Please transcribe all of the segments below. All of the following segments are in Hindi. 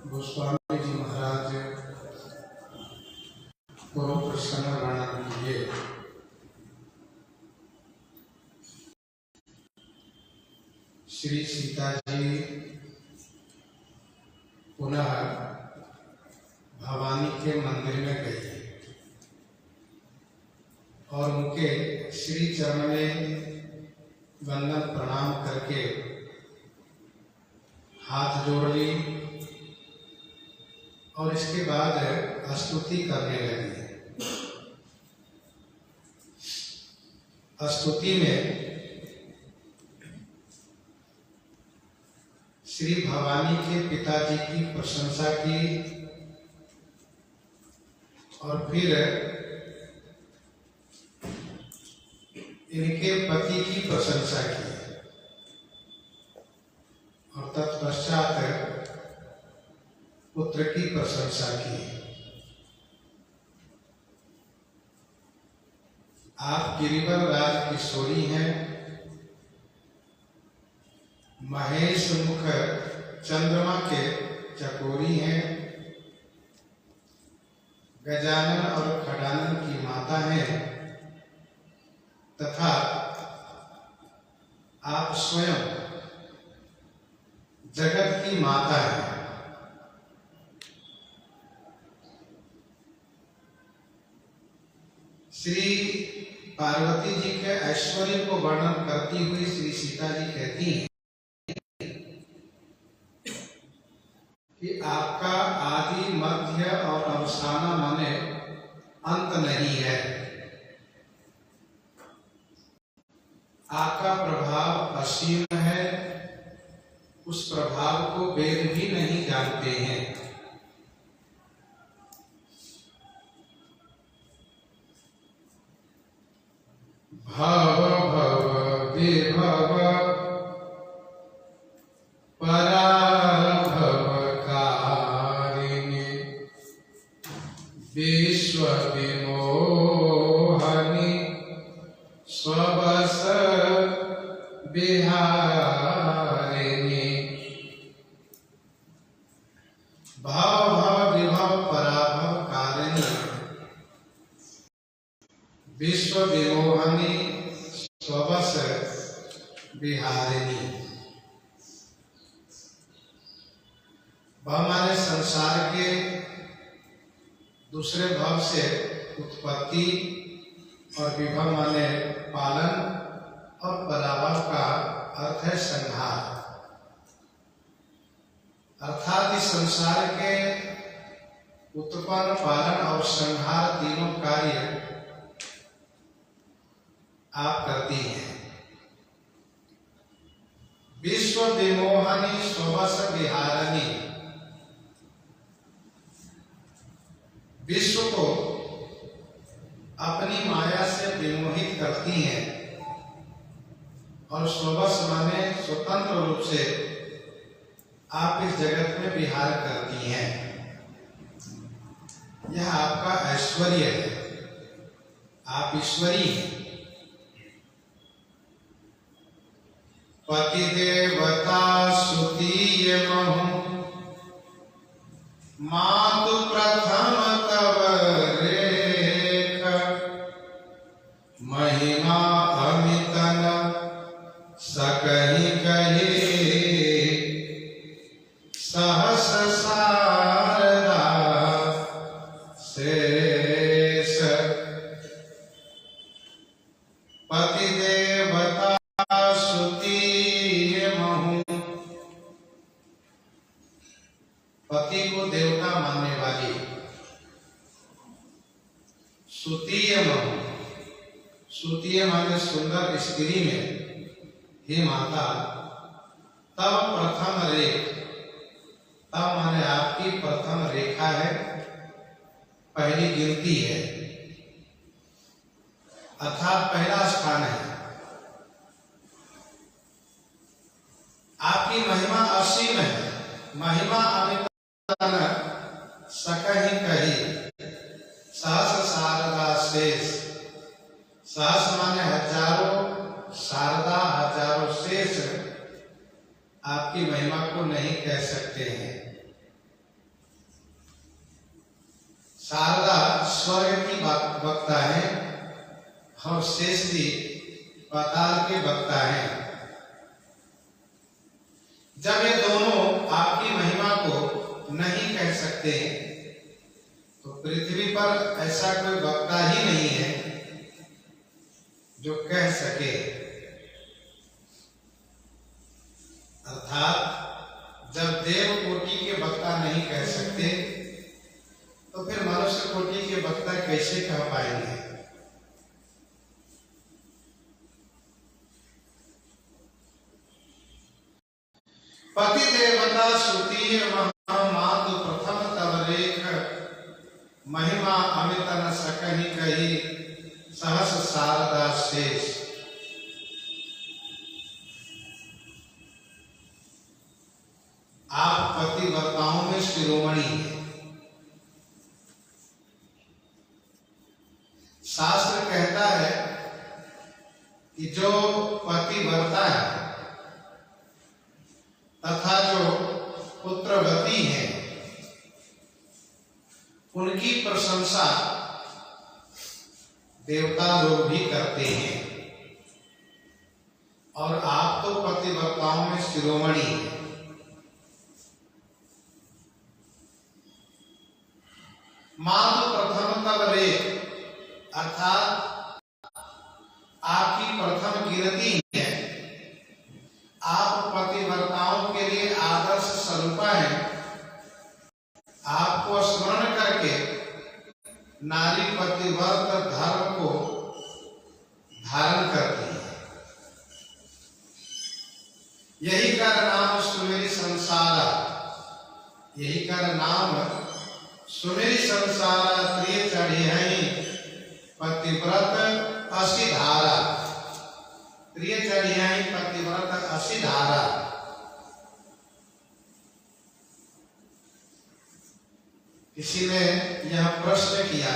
गोस्वामी जी महाराज को प्रसन्न वर्णन किए। श्री सीता जी पुनः भवानी के मंदिर में गई और उनके श्री चरण में वंदन प्रणाम करके हाथ जोड़ ली और इसके बाद स्तुति करने लगी। स्तुति में श्री भवानी के पिताजी की प्रशंसा की और फिर इनके पति की प्रशंसा की और तत्पश्चात पुत्र की प्रशंसा की। आप गिरिवर राज किशोरी हैं, महेश मुख चंद्रमा के चकोरी हैं, गजानन और खडानन की माता हैं तथा आप स्वयं जगत की माता हैं। श्री पार्वती जी के ऐश्वर्य को वर्णन करती हुई श्री सीता जी कहती हैं कि आपका आदि मध्य और अवसान माने अंत नहीं है। आपका प्रभाव असीम है, उस प्रभाव को वेद भी नहीं जानते हैं। भव भव विभव पराभव कारिणी विश्व विमोहनी स्वबस बिहारिणी। भव भव विभव पराभव कारिणी विश्व विमोहनी स्वबस बिहारिणी। भव माने संसार के दूसरे भव से उत्पत्ति और विभव माने पालन और पराभव का अर्थ है संहार। अर्थात इस संसार के उत्पन्न पालन और संहार तीनों कार्य आप करती हैं। विश्व विमोहनी स्वबस विहारिणी, विश्व को अपनी माया से विमोहित करती हैं और स्वबस माने स्वतंत्र रूप से आप इस जगत में विहार करती हैं। यह आपका ऐश्वर्य है, आप ईश्वरी हैं। पति देवता सुतीय महु मातु प्रथम तव रेख महिमा अमितन सकहि कहे सहस शारदा शेष। पति देवता पति को देवता मानने वाली, सुतीय महु, सुतीय माने सुंदर स्त्री में, हे माता तब प्रथम रेख, तब माने आपकी प्रथम रेखा है, पहली गिनती है अर्थात पहला स्थान है। आपकी महिमा असीम है, महिमा अमित सकहि कही सहस शारदा शेष। सहस माने हजारों, शारदा हजारों, शेष आपकी महिमा को नहीं कह सकते हैं। शारदा स्वर्ग की वक्ता है और शेषजी पाताल के वक्ता है। जब ये दोनों आपकी महिमा को नहीं कह सकते तो पृथ्वी पर ऐसा कोई वक्ता ही नहीं है जो कह सके। अर्थात जब देव कोटि के वक्ता नहीं कह सकते तो फिर मनुष्य कोटि के वक्ता कैसे कह पाएंगे। पति देवता श्रुति महामातु प्रथम तब रेख महिमा अमित न सकहि कही सहस शारदा शेष। आप पतिव्रताओं में शिरोमणि हैं। शास्त्र कहता है कि जो पतिव्रता है तथा जो पुत्रवती है उनकी प्रशंसा देवता लोग भी करते हैं और आप तो पतिव्रताओं में शिरोमणि हैं। मातु प्रथम तब रेख अर्थात आपकी प्रथम गिनती है। आप पतिव्रताओं के लिए आदर्श स्वरूपा है। आपको स्मरण करके नारी पतिव्रत धर्म को धारण करती है। यही कर नाम सुमेरी संसारा, यही कर नाम सुमेरी संसारा प्रिय चढ़ी है पतिव्रत असी धारा। प्रिय चढ़ी है पतिव्रत असी धारा। किसी ने यह प्रश्न किया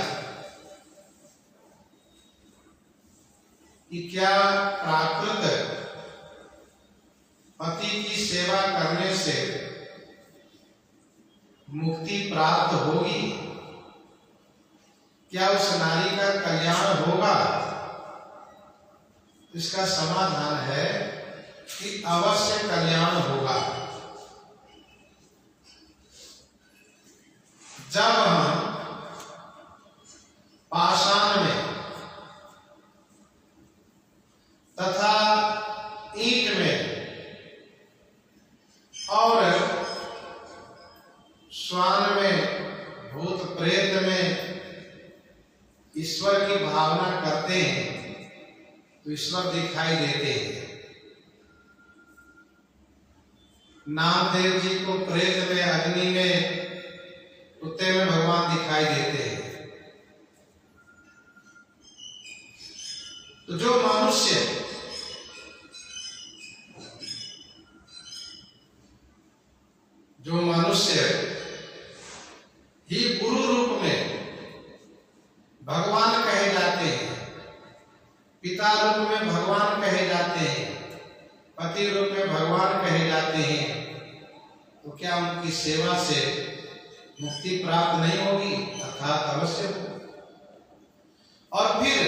कि क्या प्राकृत पति की सेवा करने से मुक्ति प्राप्त होगी? क्या उस नारी का कल्याण होगा? इसका समाधान है कि अवश्य कल्याण होगा। जब हम पाषाण में तथा ईंट में और श्वान में, भूत प्रेत में ईश्वर की भावना करते हैं तो ईश्वर दिखाई देते हैं। नामदेव जी को प्रेत में, अग्नि में, कुत्ते में भगवान दिखाई देते हैं। तो जो मनुष्य ही गुरु रूप में भगवान कहे जाते हैं, पिता रूप में भगवान कहे जाते हैं, पति रूप में भगवान कहे जाते हैं, तो क्या उनकी सेवा से मुक्ति प्राप्त नहीं होगी? अर्थात अवश्य हो। और फिर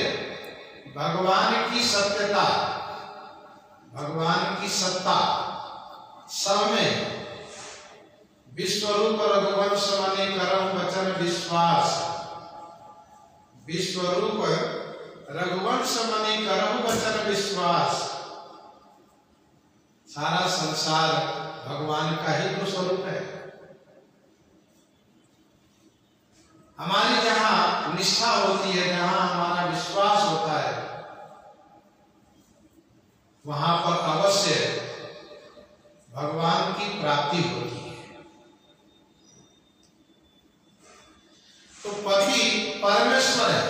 भगवान की सत्यता, भगवान की सत्ता सब में विश्वरूप रघुवंश मणि करम वचन विश्वास। विश्वरूप रघुवंश मणि करम वचन विश्वास। सारा संसार भगवान का ही तो स्वरूप है। हमारी जहां निष्ठा होती है, जहां हमारा विश्वास होता है, वहां पर अवश्य भगवान की प्राप्ति होती है। तो पति परमेश्वर है।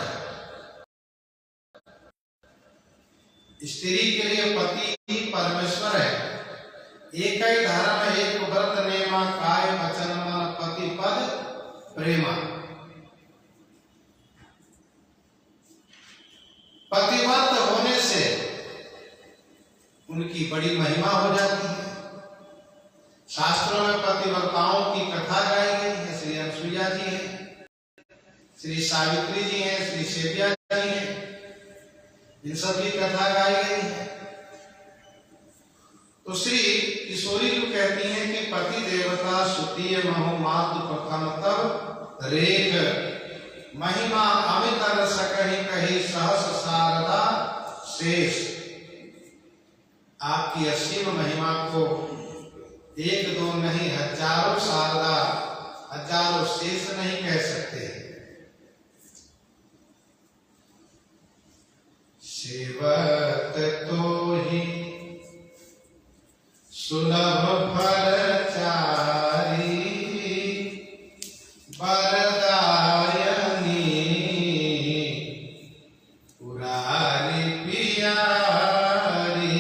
स्त्री के लिए पति ही परमेश्वर है। एक ही धर्म एक व्रत नेमा, काय वचन मन पति पद प्रेमा। पतिव्रत होने से उनकी बड़ी महिमा हो जाती है। शास्त्रों में पतिव्रताओं की कथा गाई गई है। श्री अनुसुईया जी है, श्री सावित्री जी हैं, श्री सेव्या जी हैं, इन सब की कथा गाई गई है। तो श्री किशोरी जी कहती हैं कि पति देवता सुतीय महो मातु प्रथम तब रेख महिमा अमित रस कही कही सहस शारदा शेष। आपकी असीम महिमा को एक दो नहीं हजारों शारदा हजारों शेष नहीं कह सकते। सेवत तो ही सुलभ फलचारी वरदायनी पुरारी पियारी।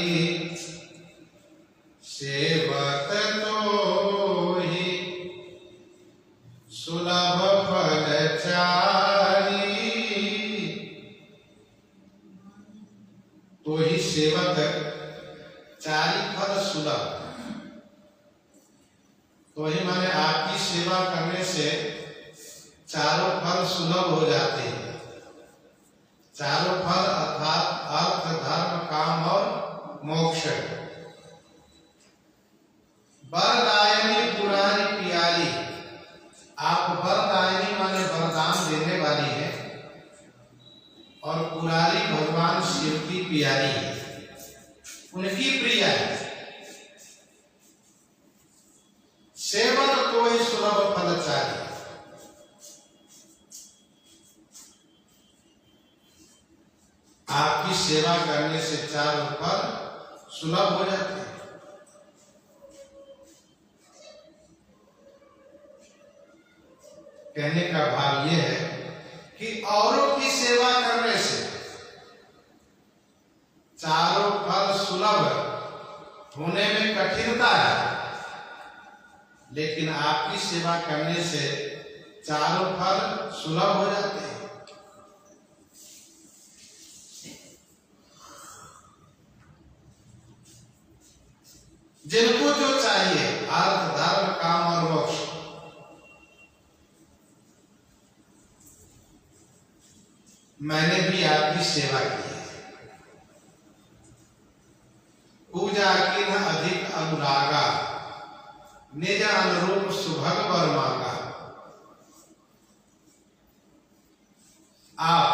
सेवत तो ही सुलभ फलचारी, तो ही सेवक चारि फल सुलभ। तो ही माने आपकी सेवा करने से चारों फल सुलभ हो जाते हैं। चारों फल अर्थात अर्थ धर्म काम और मोक्ष। वरदायनी पुरारी प्यारी, आप वरदायनी माने वरदान देने वाली है और पुरारी भगवान शिव की प्यारी है, उनकी प्रिया है। सेवन तो ही सुलभ फलचारी, आपकी सेवा करने से चारों फल सुलभ हो जाते हैं। कहने का भाव यह है कि औरों की सेवा करने से चारों फल सुलभ होने में कठिनता है, लेकिन आपकी सेवा करने से चारों फल सुलभ हो जाते हैं। जिनको जो चाहिए अर्थ धर्म काम और मोक्ष, मैंने भी आपकी सेवा की है। पूजा की न अधिक अनुरागा, निज अनुरूप सुभग वर मांगा। आप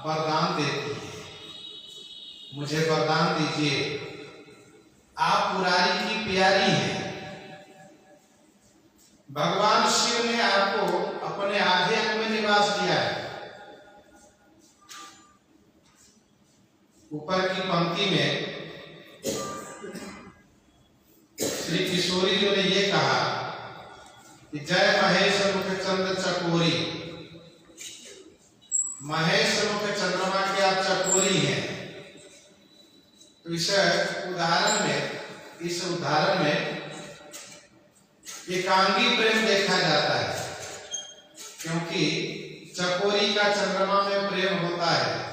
वरदान देती हैं, मुझे वरदान दीजिए। आप पुरारी की प्यारी हैं। भगवान शिव ने आपको अपने आधे अंग में निवास दिया है। ऊपर की पंक्ति में श्री किशोरी जी ने ये कहा कि जय महेश मुख चंद्र चकोरी। महेश मुख चंद्रमा के आप चकोरी हैं। तो इस उदाहरण में एकांगी प्रेम देखा जाता है, क्योंकि चकोरी का चंद्रमा में प्रेम होता है।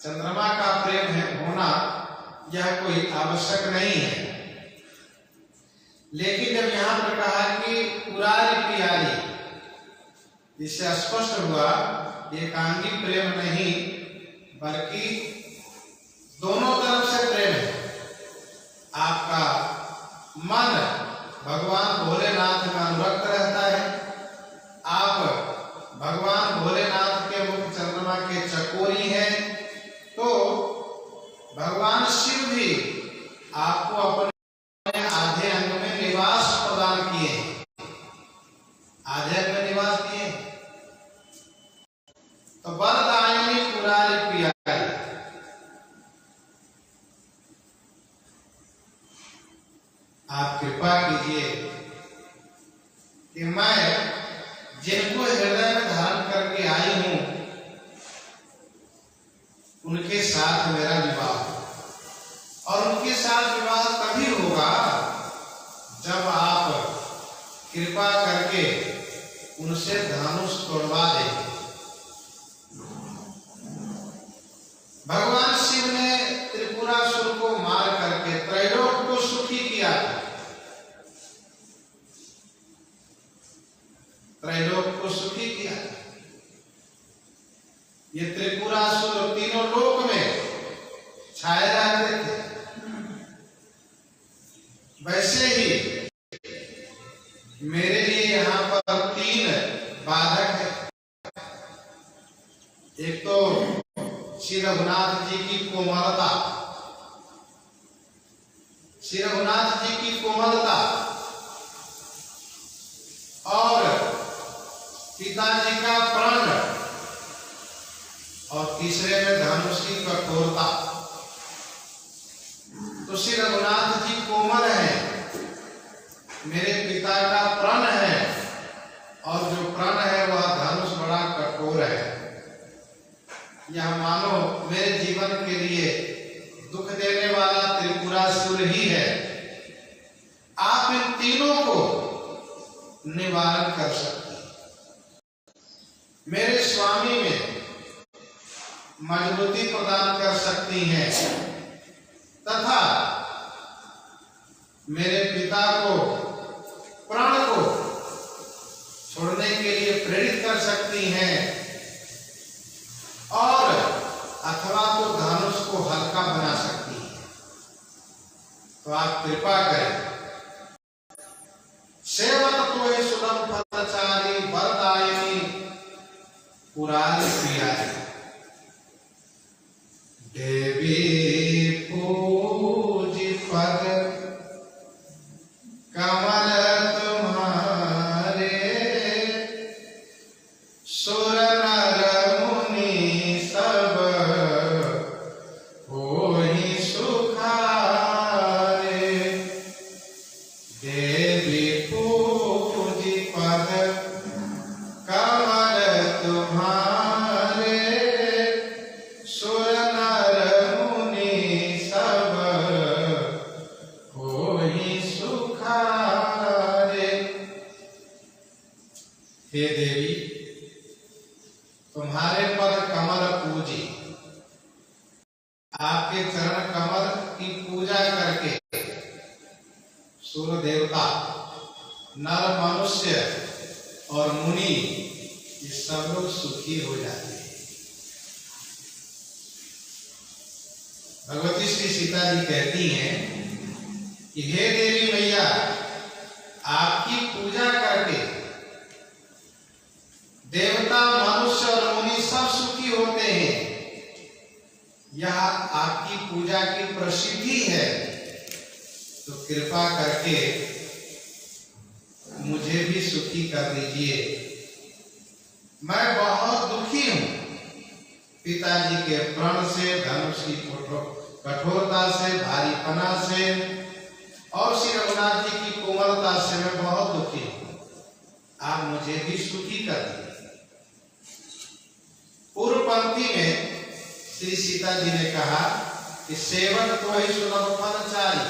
चंद्रमा का प्रेम है होना यह कोई आवश्यक नहीं है, लेकिन जब यहां पर कहा कि पुरारी प्यारी, इससे स्पष्ट हुआ एकांगी प्रेम नहीं बल्कि दोनों तरफ से प्रेम है। आपका मन भगवान भोलेनाथ में अनुरक्त रहता है। आप भगवान भोलेनाथ के मुख चंद्रमा के चकोरी हैं, तो भगवान शिव भी आपको अपने आधे अंग में निवास प्रदान किए, आधे अंग में निवास किए। तो वरदायनी पुरारी प्यारी, आप कृपा कीजिए कि मैं जिनको हृदय में धारण करके आई हूं उनके साथ मेरा विवाह हो। और उनके साथ विवाह तभी होगा जब आप कृपा करके उनसे धनुष तोड़वा देंगे। भगवान शिव ने त्रिपुरासुर को मार करके त्रैलोक को सुखी किया। त्रैलोक को सुखी किया। ये त्रिपुरासुर तीनों लोक में छाए रहते थे। वैसे ही मेरे लिए यहाँ पर 3 बाधक है। एक तो श्री रघुनाथ जी की कोमलता, श्री रघुनाथ जी की कोमलता, और पिताजी का प्रण, और तीसरे में धनुष की कठोरता। तो श्री रघुनाथ जी कोमल है, मेरे पिता का प्रण है, और जो प्रण है वह धनुष बड़ा कठोर है। यह मानो मेरे जीवन के लिए दुख देने वाला त्रिपुरासुर ही है। आप इन तीनों को निवारण कर सकते हैं। मेरे स्वामी में मजबूती प्रदान कर सकती हैं तथा मेरे पिता को प्राण को छोड़ने के लिए प्रेरित कर सकती हैं, और अथवा तो धनुष को हल्का बना सकती हैं। तो आप कृपा करें। सेवक तो ही सुलभ फलचारी वरदायिनी पुरारी प्रियारी। देवी पूजी पद कमल तुम्हारे, सुर नर मुनि सब होहि सुखारे। देवी पूजी पद कमल तुम्हारे, सुर नर मुनि सब होहि सुखारे। हे देवी, तुम्हारे पद कमल पूजी, आपके चरण कमल की पूजा करके सूर्य देवता, नर मनुष्य और मुनि ये सब लोग सुखी हो जाते हैं। भगवती श्री सीता जी कहती हैं कि हे देवी मैया, आपकी पूजा करके देवता, मनुष्य और मुनि सब सुखी होते हैं। यह आपकी पूजा की प्रसिद्धि है, तो कृपा करके मुझे भी सुखी कर दीजिए। मैं बहुत दुखी हूं पिताजी के प्रण से, धनुष की कठोरता से, भारीपना से, और श्री रघुनाथ जी की कोमलता से मैं बहुत दुखी हूं। आप मुझे भी सुखी कर दीजिए। पूर्व पंक्ति में श्री सीता जी ने कहा कि सेवक तो ही सुलभ फलचारी।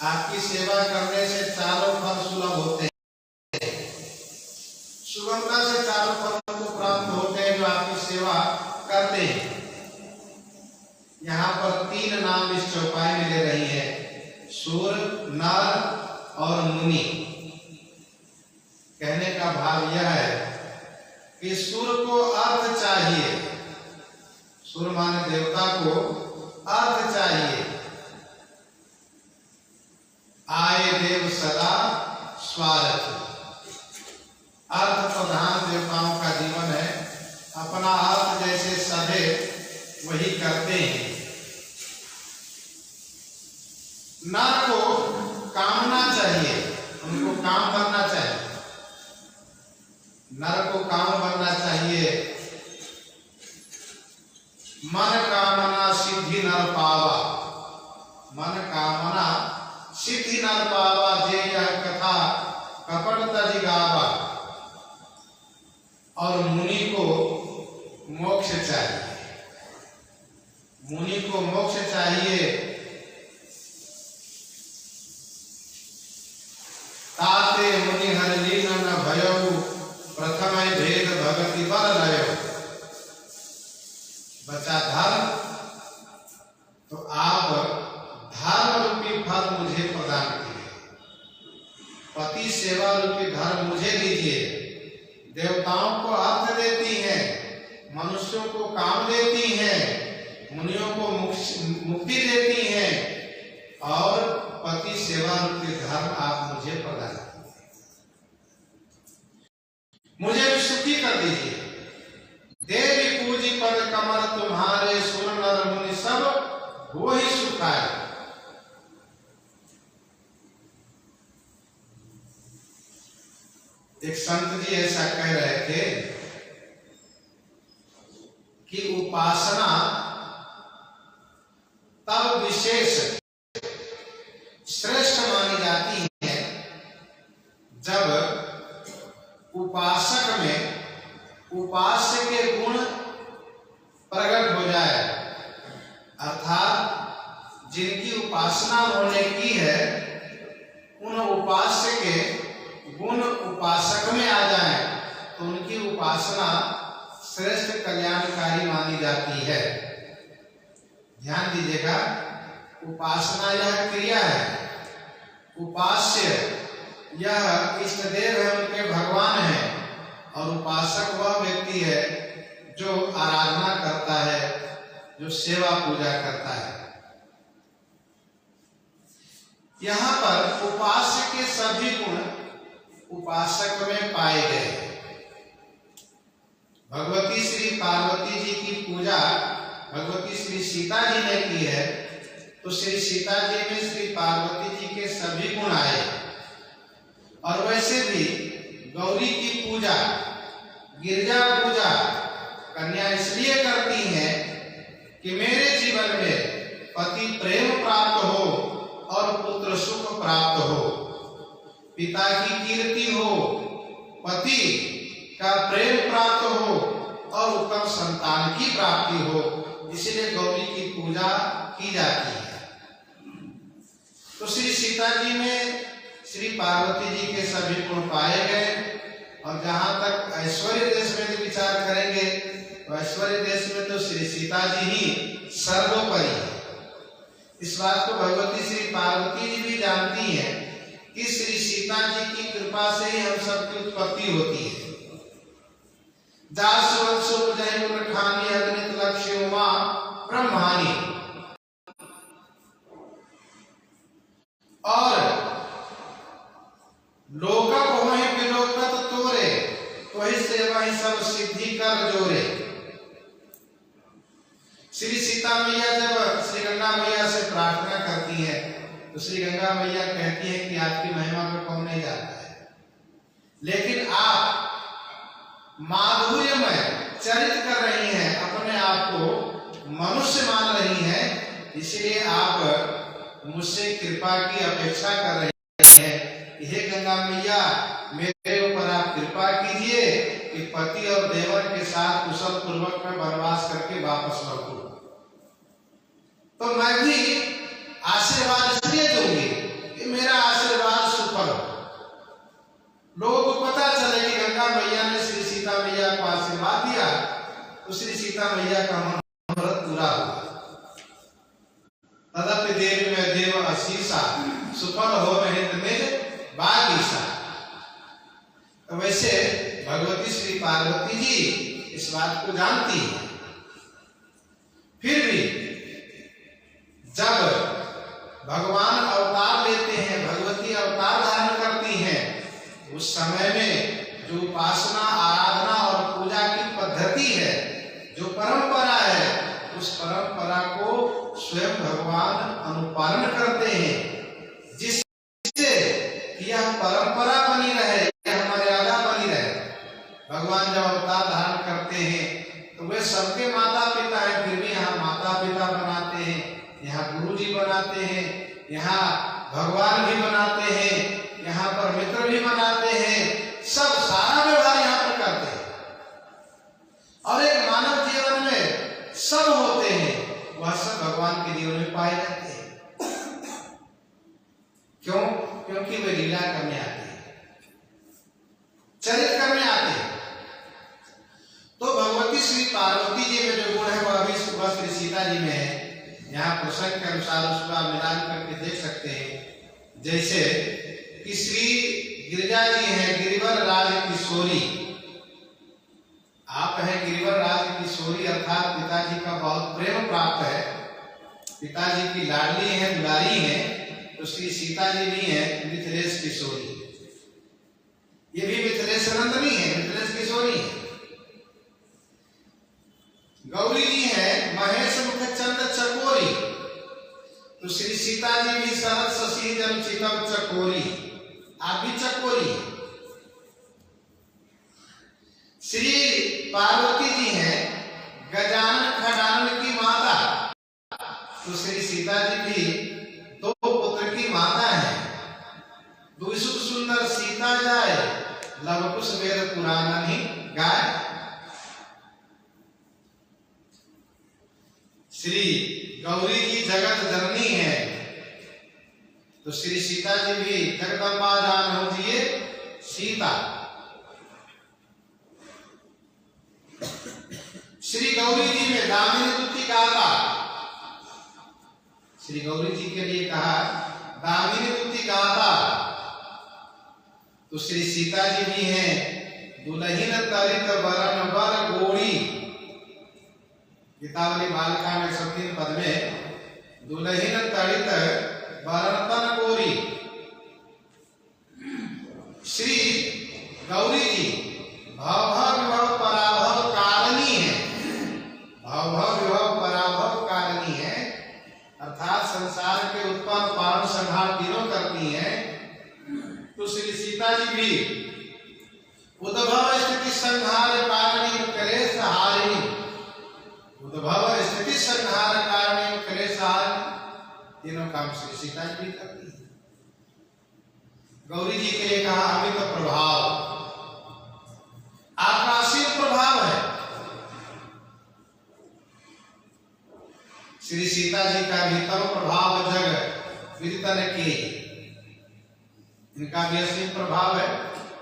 आपकी सेवा करने से चारों फल सुलभ होते हैं, सुगमता से चारों फल को प्राप्त होते हैं जो आपकी सेवा करते हैं। यहाँ पर 3 नाम इस चौपाई में ले रही है, सुर, नर और मुनि। कहने का भाव यह है कि सुर को अर्थ चाहिए, सुर माने देवता को अर्थ चाहिए। आए देव सदा स्वार्थ, अर्थ प्रधान देवताओं का जीवन है। अपना अर्थ जैसे सधे वही करते हैं। नर को कामना चाहिए, उनको काम करना चाहिए। नर को काम बनना चाहिए। मन कामना सिद्धि नर पावा, मन कामना सिद्धि नर पावा, जे यह कथा कपट तज गावा। और मुनि को मोक्ष चाहिए, मुनि को मोक्ष चाहिए। ताते मुनि हर लीन न भयउ, प्रथम भेद भगति बर लयो। बचा धर्म, तो आप धर्म रूपी फल मुझे प्रदान कीजिए। पति सेवा रूपी धर्म मुझे दीजिए। देवताओं को अर्थ देती हैं, मनुष्यों को काम देती हैं, मुनियों को मुक्ति देती हैं और पति सेवा रूपी धर्म आप मुझे प्रदान कीजिए, मुझे भी सुखी कर दीजिए। देवी पूजी पद कमल तुम्हारे, सुर नर मुनि सब वो ही सुखाए। एक संत जी ऐसा कह रहे थे कि उपासना तब विशेष श्रेष्ठ मानी जाती है जब उपासक में उपास्य के गुण प्रकट हो जाए, अर्थात जिनकी उपासना उन्होंने की है उन उपास्य के गुण उपासक में आ जाए तो उनकी उपासना श्रेष्ठ कल्याणकारी मानी जाती है। ध्यान दीजिएगा, उपासना यह क्रिया है, उपास्य यह इष्ट देव है, उनके भगवान है, और उपासक वह व्यक्ति है जो आराधना करता है, जो सेवा पूजा करता है। यहाँ पर उपास्य के सभी गुण उपासक में पाए गए। भगवती श्री पार्वती जी की पूजा भगवती श्री सीता जी ने की है, तो श्री सीता जी में श्री पार्वती जी के सभी गुण आए। और वैसे भी गौरी की पूजा, गिरजा पूजा कन्या इसलिए करती हैं कि मेरे जीवन में पति प्रेम प्राप्त हो और पुत्र सुख प्राप्त हो, पिता की कीर्ति हो, पति का प्रेम प्राप्त हो और उत्तम संतान की प्राप्ति हो, इसलिए गौरी की पूजा की जाती है। तो श्री सीता जी में श्री पार्वती जी के सभी गुण पाए गए। और जहां तक ऐश्वर्य देश में विचार करेंगे तो ऐश्वर्य देश में तो श्री सीता जी ही सर्वोपरि है। इस बात को भगवती श्री पार्वती जी भी जानती हैं कि श्री सीता जी की कृपा से ही हम सबकी उत्पत्ति होती है। अग्नित लक्ष्य उमा ब्रह्मानी, और लोकप होहि विलोकत तोरे, वही से वही सब सिद्धि कर जोरे। श्री सीता मैया जब श्री गंगा मैया से प्रार्थना करती है तो श्री गंगा मैया कहती है कि आपकी महिमा को कौन नहीं जानता है, लेकिन आप माधुर्यमय चरित कर रही हैं, अपने आप को मनुष्य मान रही हैं, इसलिए आप मुझसे कृपा की अपेक्षा कर रही हैं। हे गंगा मैया, मेरे ऊपर आप कृपा कीजिए कि पति और देवर के साथ कुशल पूर्वक में वनवास करके वापस लौटूं। तो मैं भी आशीर्वाद इसलिए दूंगी कि मेरा आशीर्वाद सफल हो, लोगों को पता चले कि गंगा मैया ने श्री सीता मैया को आशीर्वाद दिया, तो श्री सीता मैया का मनोरथ पूरा हुआ। तदपि देव में देव आशीषा, सुफल हो महित में बागीसा। तो वैसे भगवती श्री पार्वती जी इस बात को जानती है, फिर भी जब भगवान अवतार लेते हैं, भगवती अवतार धारण करती हैं, उस समय में जो उपासना, आराधना और पूजा की पद्धति है, जो परंपरा है, उस परंपरा को स्वयं भगवान अनुपालन करते हैं, जिससे यह परंपरा बनी रहे, यह मर्यादा बनी रहे। भगवान जब अवतार धारण करते हैं तो वे सबके माता पिता हैं, फिर भी यहाँ माता पिता बनाते हैं, यहाँ गुरु जी बनाते हैं, यहाँ भगवान भी बनाते हैं, यहाँ पर मित्र भी बनाते हैं, सब सारा व्यवहार यहाँ पर करते हैं। और एक मानव जीवन में सब होते हैं, वह सब भगवान के जीवन में पाए जाते हैं। क्यों? क्योंकि वे लीला करने आते हैं, चरित करने आते हैं। तो भगवती श्री पार्वती जी में जो गुण है वह अभी सुबह श्री सीता जी में है। यहाँ प्रसंग के अनुसार उसको आप मिलान करके देख सकते हैं। जैसे कि श्री गिरिजा जी हैं गिरिवर राज किशोरी, आप हैं गिरिवर राज पिताजी का बहुत प्रेम प्राप्त है, पिताजी की लाडली है, दुलारी है, तो श्री सीता जी भी है मिथिलेश किशोरी। ये भी मिथिलेश नंदनी है, मिथिलेश किशोरी है। गौरी जी है महेश मुख चंद चकोरी, तो श्री सीता जी भी शरद शशि जल चितव चकोरी, आप भी चकोरी। श्री पार्वती जी हैं गजानन खजानन की माता, तो श्री सीता जी भी दो पुत्र की माता है। दुसुख सुंदर सीता जाए, लव कुश वेद पुराण ही गाय। श्री गौरी जी जगत जननी है, तो श्री सीता जी भी जगदम्बा जान हो जिए सीता। श्री गौरी जी में दामिनी तुति गाता, श्री गौरी जी के लिए कहा दामिनी तुति गाता, तो श्री सीता जी भी हैं दुलहिन तरित वरण वर गोड़ी। गीतावली बालिका में 103 पद में दुलहिन तरित वरण तन गोरी। श्री गौरी जी भव विभव पराभव कारिणी है, भव विभव पराभव कारिणी है, अर्थात संसार के उत्पन्न पालन संहार तीनों करती हैं। तो श्री सीता जी भी उद्भव स्थिति संहार कारिणी क्लेश हारिणी, उद्भव स्थिति संहार कारिणी क्लेश हारिणी, तीनों काम श्री सीता जी भी करती है। गौरी जी के लिए कहा अमित प्रभाव, आकाशीय प्रभाव है। श्री सीता जी का भी तव प्रभाव जग विदितन के, इनका भी असली प्रभाव है,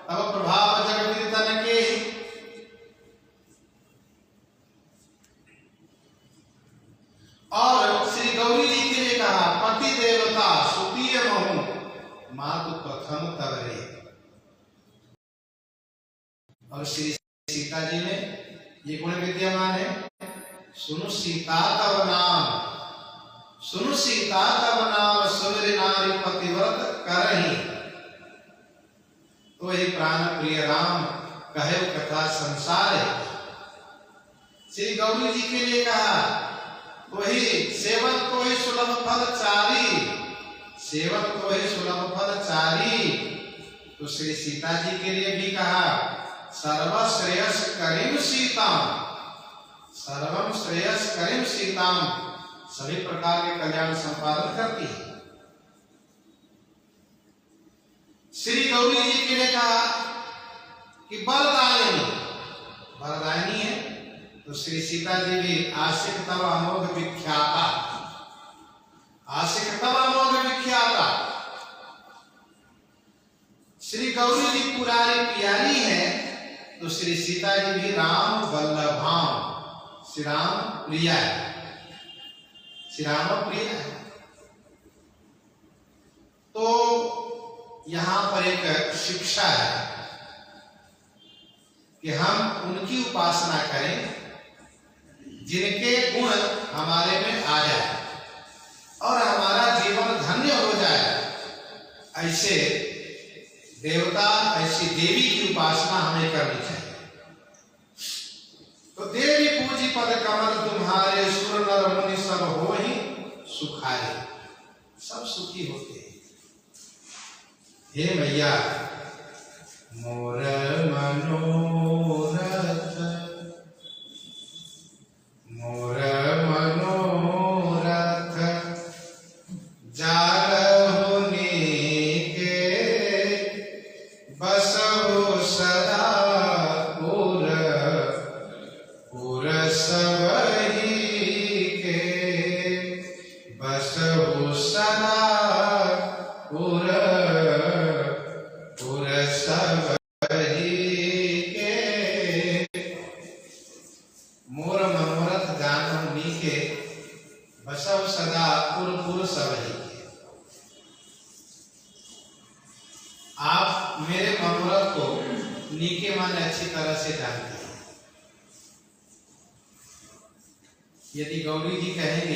तव प्रभाव जग विदितन के। और श्री गौरी जी के लिए कहा पति देवता सुतीय महु मातु प्रथम तवरे। और श्री सीता जी में ये गुण विद्यमान है, सुनु सीता तव नाम, सुनु सीता तव नाम सुमिर नारी पतिव्रत करहि, तो ही प्राण प्रिय राम कहे कथा संसार है। श्री गौरी जी के लिए कहा वही सेवक तो ही सुलभ फल चारी, सेवक तो ही सुलभ फल चारी। तो श्री सीता जी के लिए भी कहा सर्व श्रेयस करीम सीताम, सर्वम श्रेयस करीम सीताम, सभी प्रकार के कल्याण संपादन करती है। श्री गौरी जी के लिए कहा कि वरदायिनी, वरदायिनी है, तो श्री सीता जी भी आशिक तव अमोघ विख्याता, आशिक तव अमोघ विख्याता। श्री गौरी जी पुरारी प्यारी है, तो श्री सीता जी भी राम वल्लभाम, श्री राम प्रिया है, श्री राम प्रिय है। तो यहां पर एक शिक्षा है कि हम उनकी उपासना करें जिनके गुण हमारे में आ जाए और हमारा जीवन धन्य हो जाए। ऐसे देवता, ऐसी देवी की उपासना हमें करनी चाहिए। तो देवी पूजी पद कमल तुम्हारे, सुर नर मुनि सब हो ही सुखाए, सब सुखी होते हैं। हे मैया मोर मनोरथ, मोर मनोरथ जालहु नीके, बसहु सदा पुर पुर सबहि के, बसहु सदा पुर पुर सबहि के। मोर मनोरथ जानहु नीके, बसहु सदा पुर पुर सबहि के। आप मेरे मनोरथ को नीके माने अच्छी तरह से जानते हैं। यदि गौरी जी कहेंगे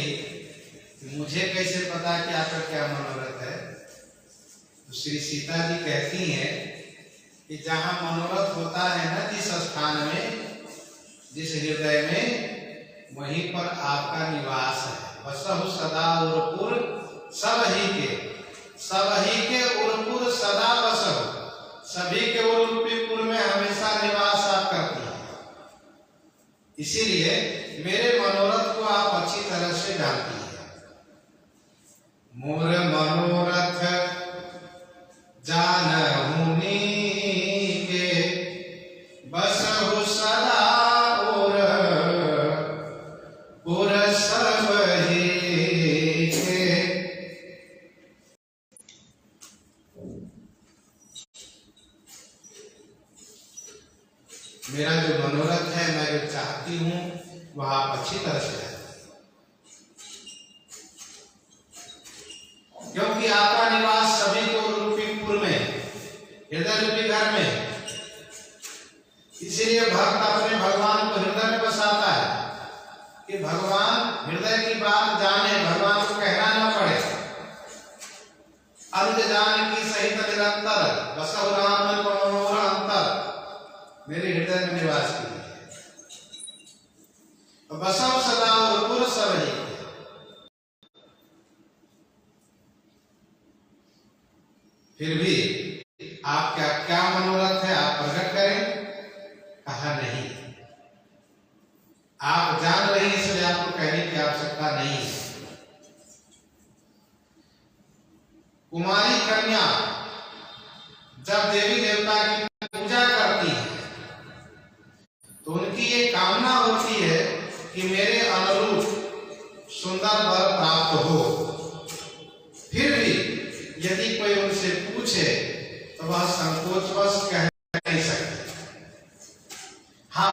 कि मुझे कैसे पता कि आपका क्या मनोरथ है, तो श्री सीता जी कहती हैं कि जहां मनोरथ होता है ना, जिस स्थान में, जिस हृदय में, वहीं पर आपका निवास है। बसहु सदा उरपुर सब ही के उरपुर सदा बसहु, सभी के उरपुर में हमेशा निवास आप करती हैं। इसीलिए मेरे मनोरथ को आप अच्छी तरह से जानती हैं। मोर मनोरथ जानहु नीके, बसहु सदा उर सब ही के। मेरा जो मनोरथ है, मैं जो चाहती हूँ, वह आप अच्छी तरह से जानते हैं, क्योंकि आपका निवास सभी को रूपीपुर में, हृदय रूपी घर में। इसीलिए भक्त अपने भगवान को हृदय में बसाता है कि भगवान हृदय की बात जाने, भगवान को कहना न पड़े। अंत जान की सहित निरंतर, बसहु राम मनोहर अंतर, मेरे हृदय में निवास कीजिए। बसहु सदा उरपुर सब ही। फिर भी आपका क्या मनोरथ है, आप प्रकट करें। कहा नहीं, आप जान रही, इसलिए आपको कहने की आवश्यकता नहीं है। कुमारी कन्या जब देवी देवता की पूजा करती है, तो उनकी ये कामना होती है कि मेरे अनुरूप सुंदर वर प्राप्त हो। फिर भी यदि कोई उनसे पूछे तो वह संकोचवश कह नहीं सकते। हाँ,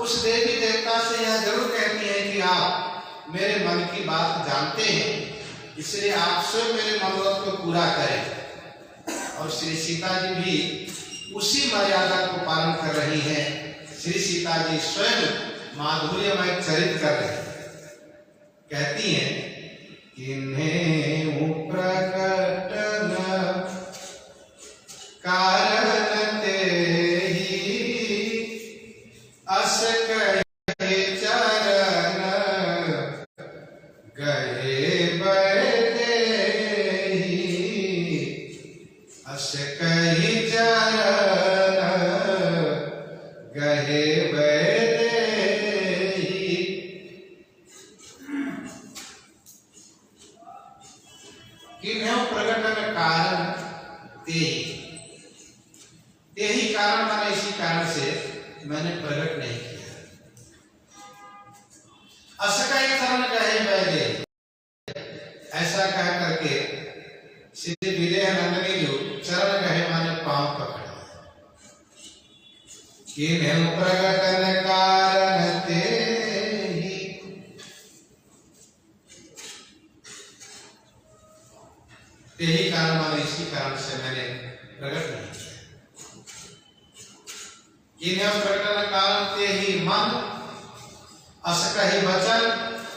उस देवी देवता से यह जरूर कहती है कि आप मेरे मन की बात जानते हैं, इसलिए आप स्वयं मेरे मनोरथ को पूरा करें। और श्री सीता जी भी उसी मर्यादा को पालन कर रही हैं। श्री सीता जी स्वयं माधुर्यमय चरित कर रही हैं। कहती हैं, किन्हें प्रकट कारण तेहि, अस कहे चरण गए बैठे, अस कही चरण गए बैठे। किन्हें प्रकटन कारण तेहि कारण, मैंने इसी कारण से मैंने प्रकट नहीं किया। असकय चरण गए बैठे, ऐसा कह करके श्री विदेह नंदनी जो चरण गए माने पांव पकड़े। किन्हें प्रकटन कारण तेहि, यही कारण माने इसी कारण से मैंने प्रकट नहीं किया। इन्हें प्रकटन कारण तेहि मन, अस कही वचन,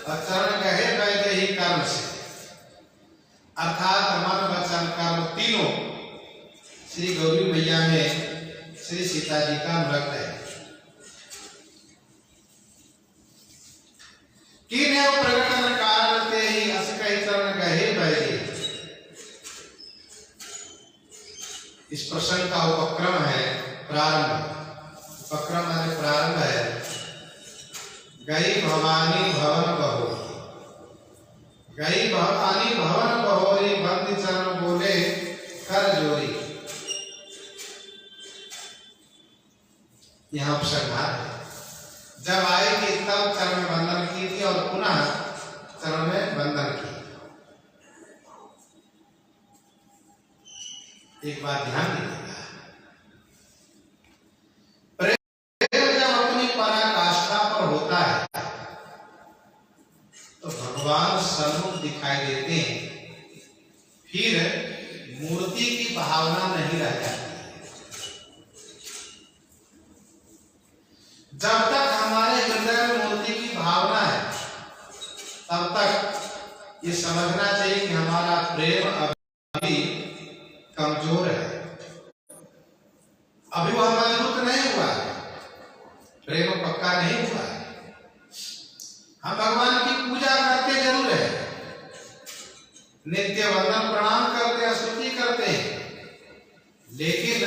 और चरण गहे बैठे ही कर्म से। अर्थात मन वचन कर्म तीनों श्री गौरी मैया में श्री सीता जी का नृत्य है। किन्हें प्रकटन कारण तेहि, अस कही चरण गहे बैठे। इस प्रसंग का उपक्रम है प्रारंभ। उपक्रम माने प्रारंभ है। गई भवानी भवन बहोरी, गई भवानी भवन बहोरी, बंद चरण बोले कर जोरी। यहाँ उपसंहार है। जब आएगी तब चरण में बंधन की थी और पुनः चरण में बंधन की। एक बात ध्यान दीजिएगा, प्रेम जब अपनी पराकाष्ठा पर होता है तो भगवान सन्मुख दिखाई देते हैं, फिर मूर्ति की भावना नहीं रह जाती। जब तक हमारे हृदय में मूर्ति की भावना है, समझना चाहिए कि हमारा प्रेम अभी कमजोर है, अभी वह मजबूत नहीं हुआ है, प्रेम पक्का नहीं हुआ है। हम भगवान की पूजा करते जरूर है, नित्य वंदन प्रणाम करते हैं, स्तुति करते हैं, लेकिन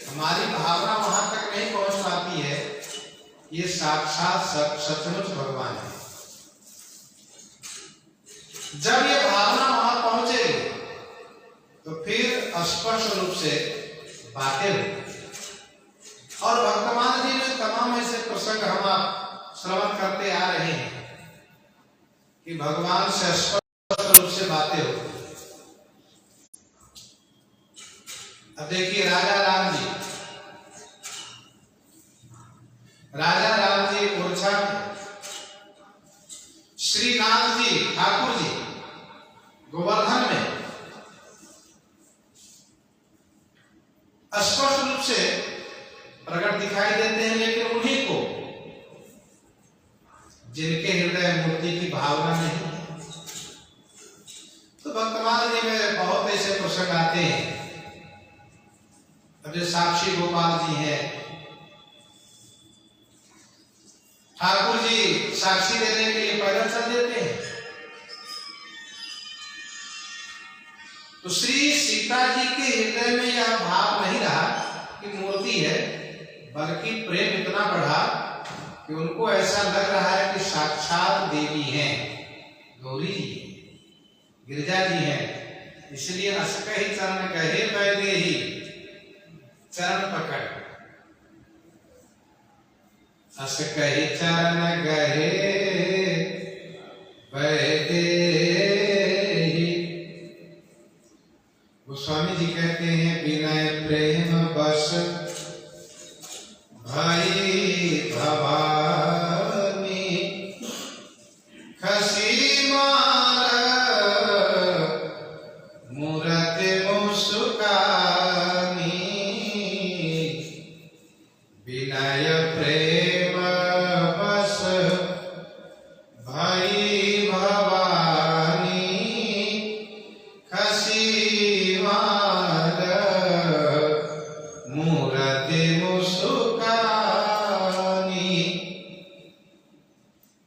हमारी भावना वहां तक नहीं पहुंच पाती है। ये साक्षात सचमुच भगवान है। जब ये भावना वहां पहुंचेगी तो फिर स्पष्ट रूप से बातें होंगी। और वर्तमान जी में तमाम ऐसे प्रसंग हम आप श्रवण करते आ रहे हैं कि भगवान से स्पष्ट रूप से बातें होती। अब देखिए राजा राम जी ओरछा में, श्रीनाथ जी ठाकुर जी गोवर्धन में स्पष्ट रूप से प्रकट दिखाई देते हैं, लेकिन उन्हीं को जिनके हृदय मूर्ति की भावना नहीं है। तो वर्तमान जी में बहुत ऐसे प्रसंग आते हैं। अब जो साक्षी गोपाल जी हैं, ठाकुर जी साक्षी देने के लिए पैदल चल देते हैं, तो श्री सीता जी के हृदय में यह भाव नहीं रहा कि मूर्ति है, बल्कि प्रेम इतना बढ़ा कि उनको ऐसा लग रहा है कि साक्षात देवी हैं, गौरी जी हैं, गिरिजा जी हैं। इसलिए असकहि चरण गहे बैदे ही चरण पकड़, असकहि चरण गहे बैदे ही। गोस्वामी जी कहते हैं विनय प्रेम बस भई भवानी, खसी मार मूरत मुस्कानी, विनय प्रेम बस भई भवानी, खसी मार मूरत मुस्कानी।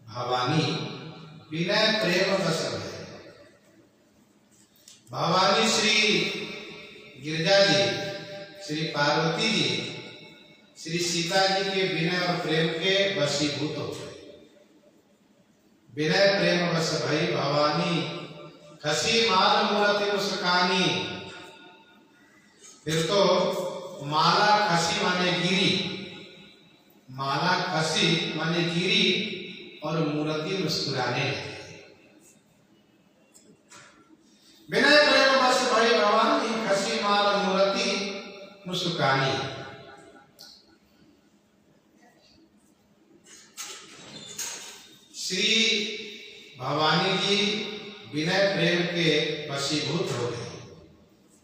भवानी विनय प्रेम बस है। भवानी श्री गिरिजा जी, श्री पार्वती जी, श्री सीता जी के विनय और प्रेम के वशीभूत हो गए। विनय प्रेम बस भई भवानी, खसी माल मूरति मुस्कानी। फिर तो माला खसी माने गिरी, माला खसी माने गिरी, और मूर्ति मुस्कुराने लगी। विनय प्रेम बस भई भवानी, खसी माल मूर्ति मुस्कानी। श्री भवानी जी विनय प्रेम के वशीभूत हो गए।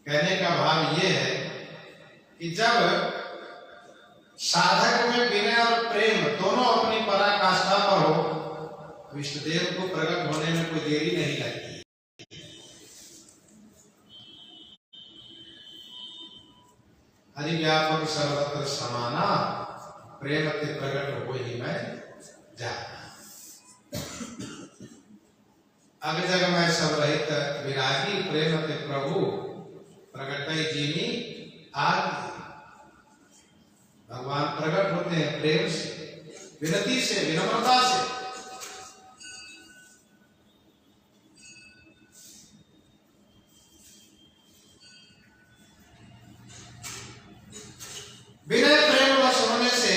कहने का भाव ये है कि जब साधक में विनय और प्रेम दोनों अपनी पराकाष्ठा पर हो तो इष्टदेव को प्रकट होने में कोई देरी नहीं लगती। हरि व्यापक सर्वत्र समाना, प्रेम ते प्रकट हो ही मैं जाना। अग जग मैं सब रहित विरागी, प्रेम ते प्रभु प्रकट जीनी आदि। भगवान प्रकट होते हैं प्रेम से, विनती से, विनम्रता से। विनय प्रेम वश होने से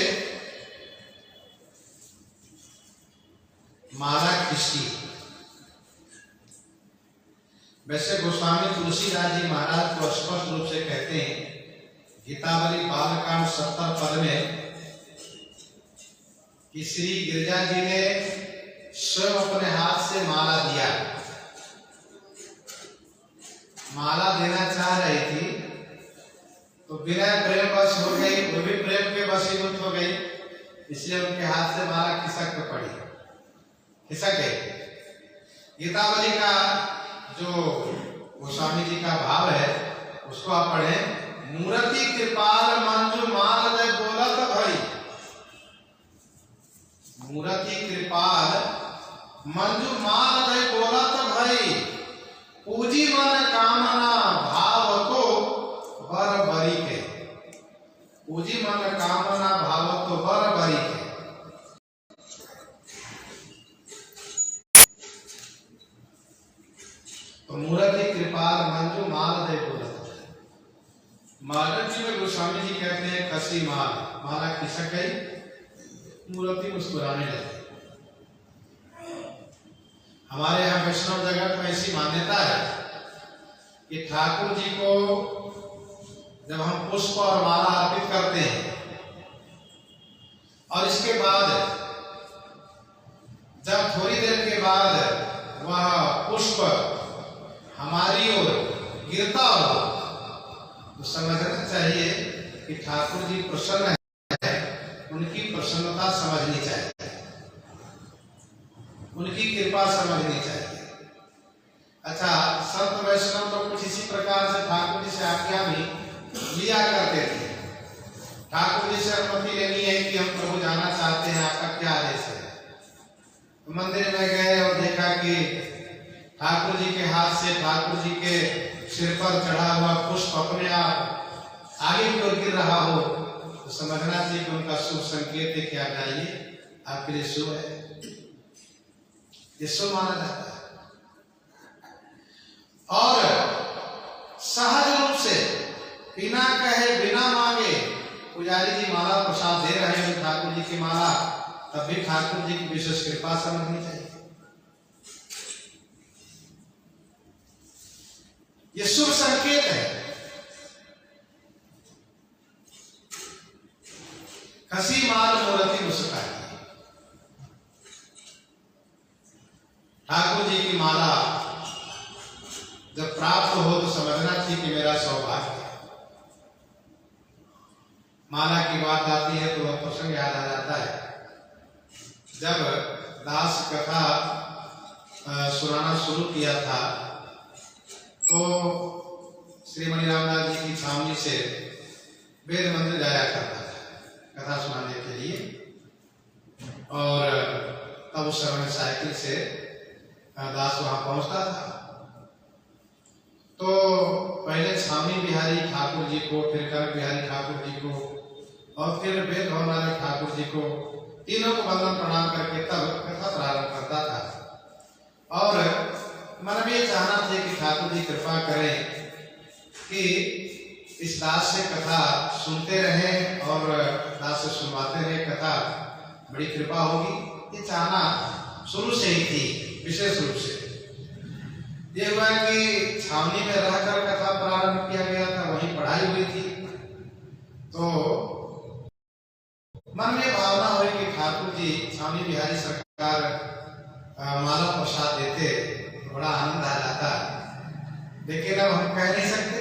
माला खिंचती। वैसे गोस्वामी तुलसीदास जी महाराज को स्पष्ट रूप से कहते हैं गीतावली बालकांड 70 पद में कि श्री गिरिजा जी ने स्वयं अपने हाथ से माला दिया। माला देना चाह रही थी तो विनय प्रेम वश हो गई, वो भी प्रेम के वशीभूत हो गई, इसलिए उनके हाथ से माला खिसक पड़ी, खिसक गई। गीतावली का जो गोस्वामी जी का भाव है उसको आप पढ़ें। मूर्ति कृपाल मंजू माल दे बोलत भाई, मूर्ति कृपाल मंजू माल दे बोलत भाई, पूजी मन कामना भाव को बर बरी के, पूजी मन कामना भाव तो बर बरी के। तो मूर्ति कृपाल मंजू माल दे बोलत, माला जी में गोस्वामी जी कहते हैं कसी माल, माला खिसक गई, मूर्ति मुस्कुराने लगी। हमारे यहाँ वैष्णव जगत में ऐसी मान्यता है कि ठाकुर जी को जब हम पुष्प और माला अर्पित करते हैं और इसके बाद जब थोड़ी देर के बाद वह पुष्प हमारी ओर गिरता हो तो समझना चाहिए कि ठाकुर जी प्रसन्न है, उनकी प्रसन्नता समझनी चाहिए, उनकी कृपा समझनी चाहिए। अच्छा, संत वैष्णव तो कुछ इसी प्रकार से ठाकुर जी से आज्ञा भी लिया करते थे। ठाकुर जी से अनुमति लेनी है कि हम प्रभु जाना चाहते हैं, आपका क्या आदेश है। तो मंदिर में गए और देखा कि ठाकुर जी के हाथ से ठाकुर जी के सिर पर चढ़ा हुआ पुष्प अपने आप आगे की ओर गिर रहा हो तो समझना चाहिए कि उनका शुभ संकेत है, क्या चाहिए आपके लिए शुभ है, ये शुभ माना जाता है। और सहज रूप से बिना कहे बिना मांगे पुजारी जी माला प्रसाद दे रहे हैं ठाकुर जी की माला, तब भी ठाकुर जी की विशेष कृपा समझनी चाहिए। ये शुभ संकेत है। कसी माल मूर्ति मुस्कुराई, ठाकुर जी की माला जब प्राप्त हो तो समझना चाहिए कि मेरा सौभाग्य है। माला की बात आती है तो वह प्रसंग याद आ जाता है जब दास कथा सुनाना शुरू किया था तो श्रीमणि रामदास जी की छावनी से वेद मंदिर जाया करता था कथा सुनाने के लिए, और तब उस समय साइकिल से दास वहां पहुंचता था। तो पहले छावनी बिहारी ठाकुर जी को, फिर कनक बिहारी ठाकुर जी को और फिर वेद भवन वाले ठाकुर जी को, तीनों को वंदन प्रणाम करके तब कथा प्रारंभ करता था। और मन में चाहना था कि ठाकुर जी कृपा करें कि इस दास से कथा सुनते रहें और दास से सुनवाते रहे कथा, बड़ी कृपा होगी। ये चाहना शुरू से ही थी, विशेष रूप से। ये हुआ कि छावनी में रहकर कथा प्रारंभ किया गया था, वहीं पढ़ाई हुई थी, तो मन में भावना हुई कि ठाकुर जी छावनी बिहारी सरकार माला प्रसाद देते तो बड़ा आनंद आ जाता, लेकिन अब हम कह नहीं सकते।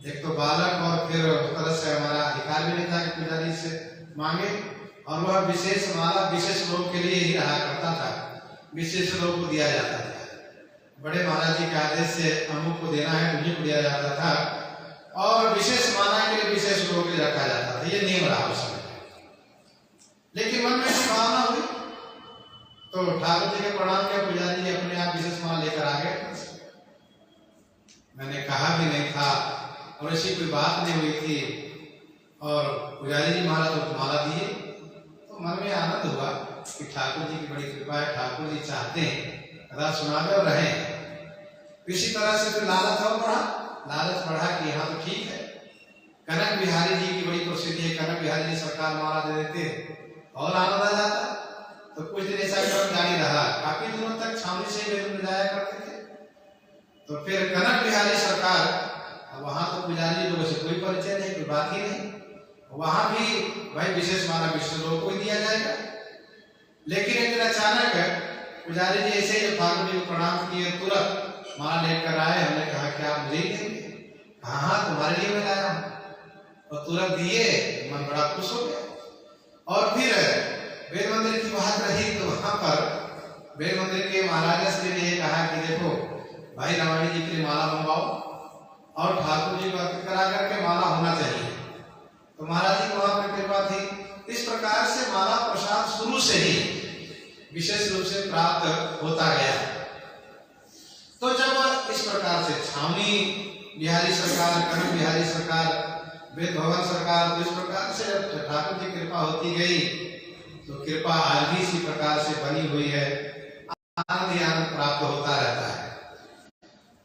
एक तो बालक और फिर उस तरह से हमारा अधिकार भी नहीं था कि पुजारी से मांगे, और वह विशेष माला विशेष लोग के लिए ही रहा करता था, विशेष लोग को दिया जाता था। बड़े महाराज जी के आदेश से अमुक को देना है उन्हीं को दिया जाता था, और विशेष माला के लिए विशेष लोग के लिए रखा जाता था। ये नियम रहा उस समय। लेकिन मन में भावना हुई तो ठाकुर जी के प्रणाम किया, पुजारी जी अपने आप विशेष माला लेकर आ गए। मैंने कहा भी नहीं था और ऐसी कोई बात नहीं हुई थी, और पुजारी जी महाराज तो माला दिए, तो मन में आनंद हुआ कि ठाकुर जी की बड़ी कृपा है, ठाकुर जी चाहते हैं कथा सुनावे और रहें। इसी तरह से फिर लालच और बढ़ा, लालच बढ़ा कि यहाँ तो ठीक है, कनक बिहारी जी की बड़ी प्रसिद्धि है, कनक बिहारी जी सरकार माला दे देते और आनंद आ जाता। तो कुछ दिन ऐसा क्रम जारी रहा, काफी दिनों तक छावनी से वेद जाया करते थे। तो फिर कनक बिहारी सरकार, वहां तो पुजारी लोगों से कोई परिचय नहीं, कोई बात ही नहीं, वहां भी भाई विशेष माला विशेष लोगों को दिया जाएगा। लेकिन एक दिन अचानक पुजारी जी ऐसे ही ठाकुर जी को प्रणाम किए, तुरंत माला लेकर आए। हमने कहा क्या आप मुझे ही देंगे? हाँ, तुम्हारे लिए मैं लाया हूँ, और तुरंत दिए। मन बड़ा खुश हो गया। और फिर वेद मंदिर की बात रही तो वहां पर वेद मंदिर के महाराजा श्री ने कहा कि देखो भाई रामायण जी के लिए माला मंगवाओ और ठाकुर जी को अर्पित करा करके माला होना चाहिए। तो महाराज जी को वहां पर कृपा थी। इस प्रकार से माला प्रसाद शुरू से ही विशेष रूप से प्राप्त होता गया। तो जब इस प्रकार से छावनी बिहारी सरकार, कनक बिहारी सरकार, वेद भवन सरकार, तो इस प्रकार से जब ठाकुर जी कृपा होती गई तो कृपा आज भी इसी प्रकार से बनी हुई है, आनंद आनंद प्राप्त होता रहता है।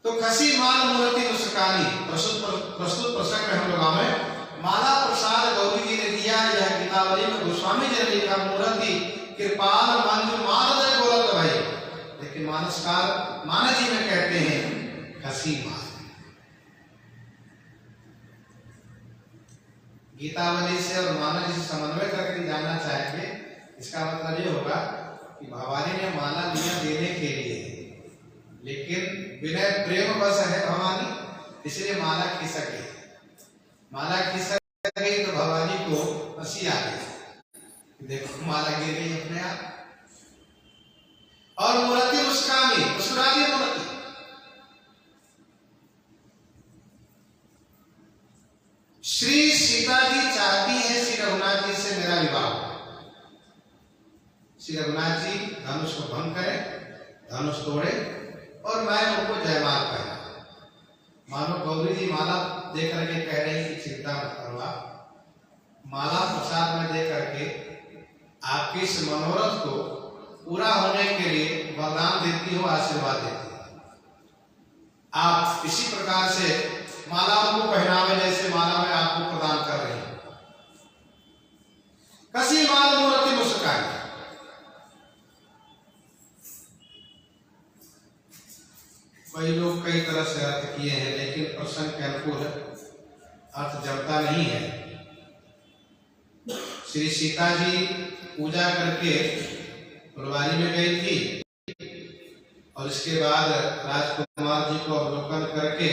तो खसी माल मूर्ति मुस्कानी प्रस्तुत प्रसंग में हम लोग में माला प्रसाद गौरी जी ने दिया। यह गीतावली में गोस्वामी जी ने लिखा मूर्ति कृपाल मंजू मानद गोलक भाई, लेकिन मानसकार मानस जी में कहते हैं खसी माल। गीतावली से और मानस जी से समन्वय करके जानना चाहेंगे। इसका मतलब ये होगा कि भवानी ने माला लिया देने के लिए, लेकिन विनय प्रेम बस है भवानी, इसलिए माला खिसक गई। माला खिसक गई तो भवानी को हंसी आ गई, देखो माला गिर गई अपने आप। और मूर्ति मुस्कानी, मुस्कुरा दी मूर्ति। श्री सीता जी चाहती है श्री रघुनाथ जी से मेरा विवाह। श्री रघुनाथ जी धनुष को भंग करें, धनुष तोड़े और मैं उनको जयमाल पहना। मानो गौरी जी माला दे करके कह रही कि चिंता मत करवा, माला प्रसाद में दे करके आपके इस मनोरथ को पूरा होने के लिए वरदान देती हो, आशीर्वाद देती हो। आप इसी प्रकार से माला उनको पहनावे जैसे माला में आपको प्रदान कर रही हूं। कसी माल मूर्ति मुस्कान। कई लोग कई तरह से अर्थ किए हैं, लेकिन प्रसंग के अनुकूल अर्थ जमता नहीं है। श्री सीता जी पूजा करके फुलवारी में गई थी और इसके बाद राजकुमार जी को अवलोकन करके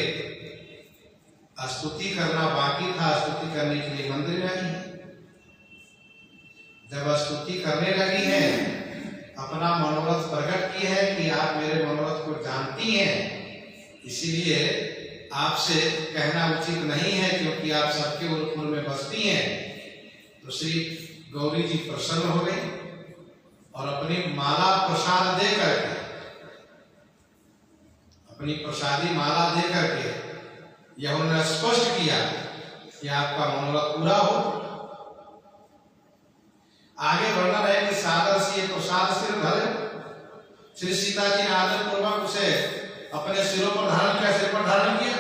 स्तुति करना बाकी था। स्तुति करने के लिए मंदिर में आई। जब स्तुति करने लगी है, अपना मनोरथ प्रकट की है कि आप मेरे मनोरथ को जानती हैं, इसीलिए आपसे कहना उचित नहीं है क्योंकि आप सबके उर्फुल में बसती हैं। तो श्री गौरी जी प्रसन्न हो गई और अपनी माला प्रसाद दे करके, अपनी प्रसादी माला दे करके यह उन्होंने स्पष्ट किया कि आपका मनोरथ पूरा हो। आगे वर्णन है कि सादर से प्रसाद सिर धरे। श्री सीता जी ने आदर पूर्वक उसे अपने सिरों पर धारण किया, सिर पर धारण किया।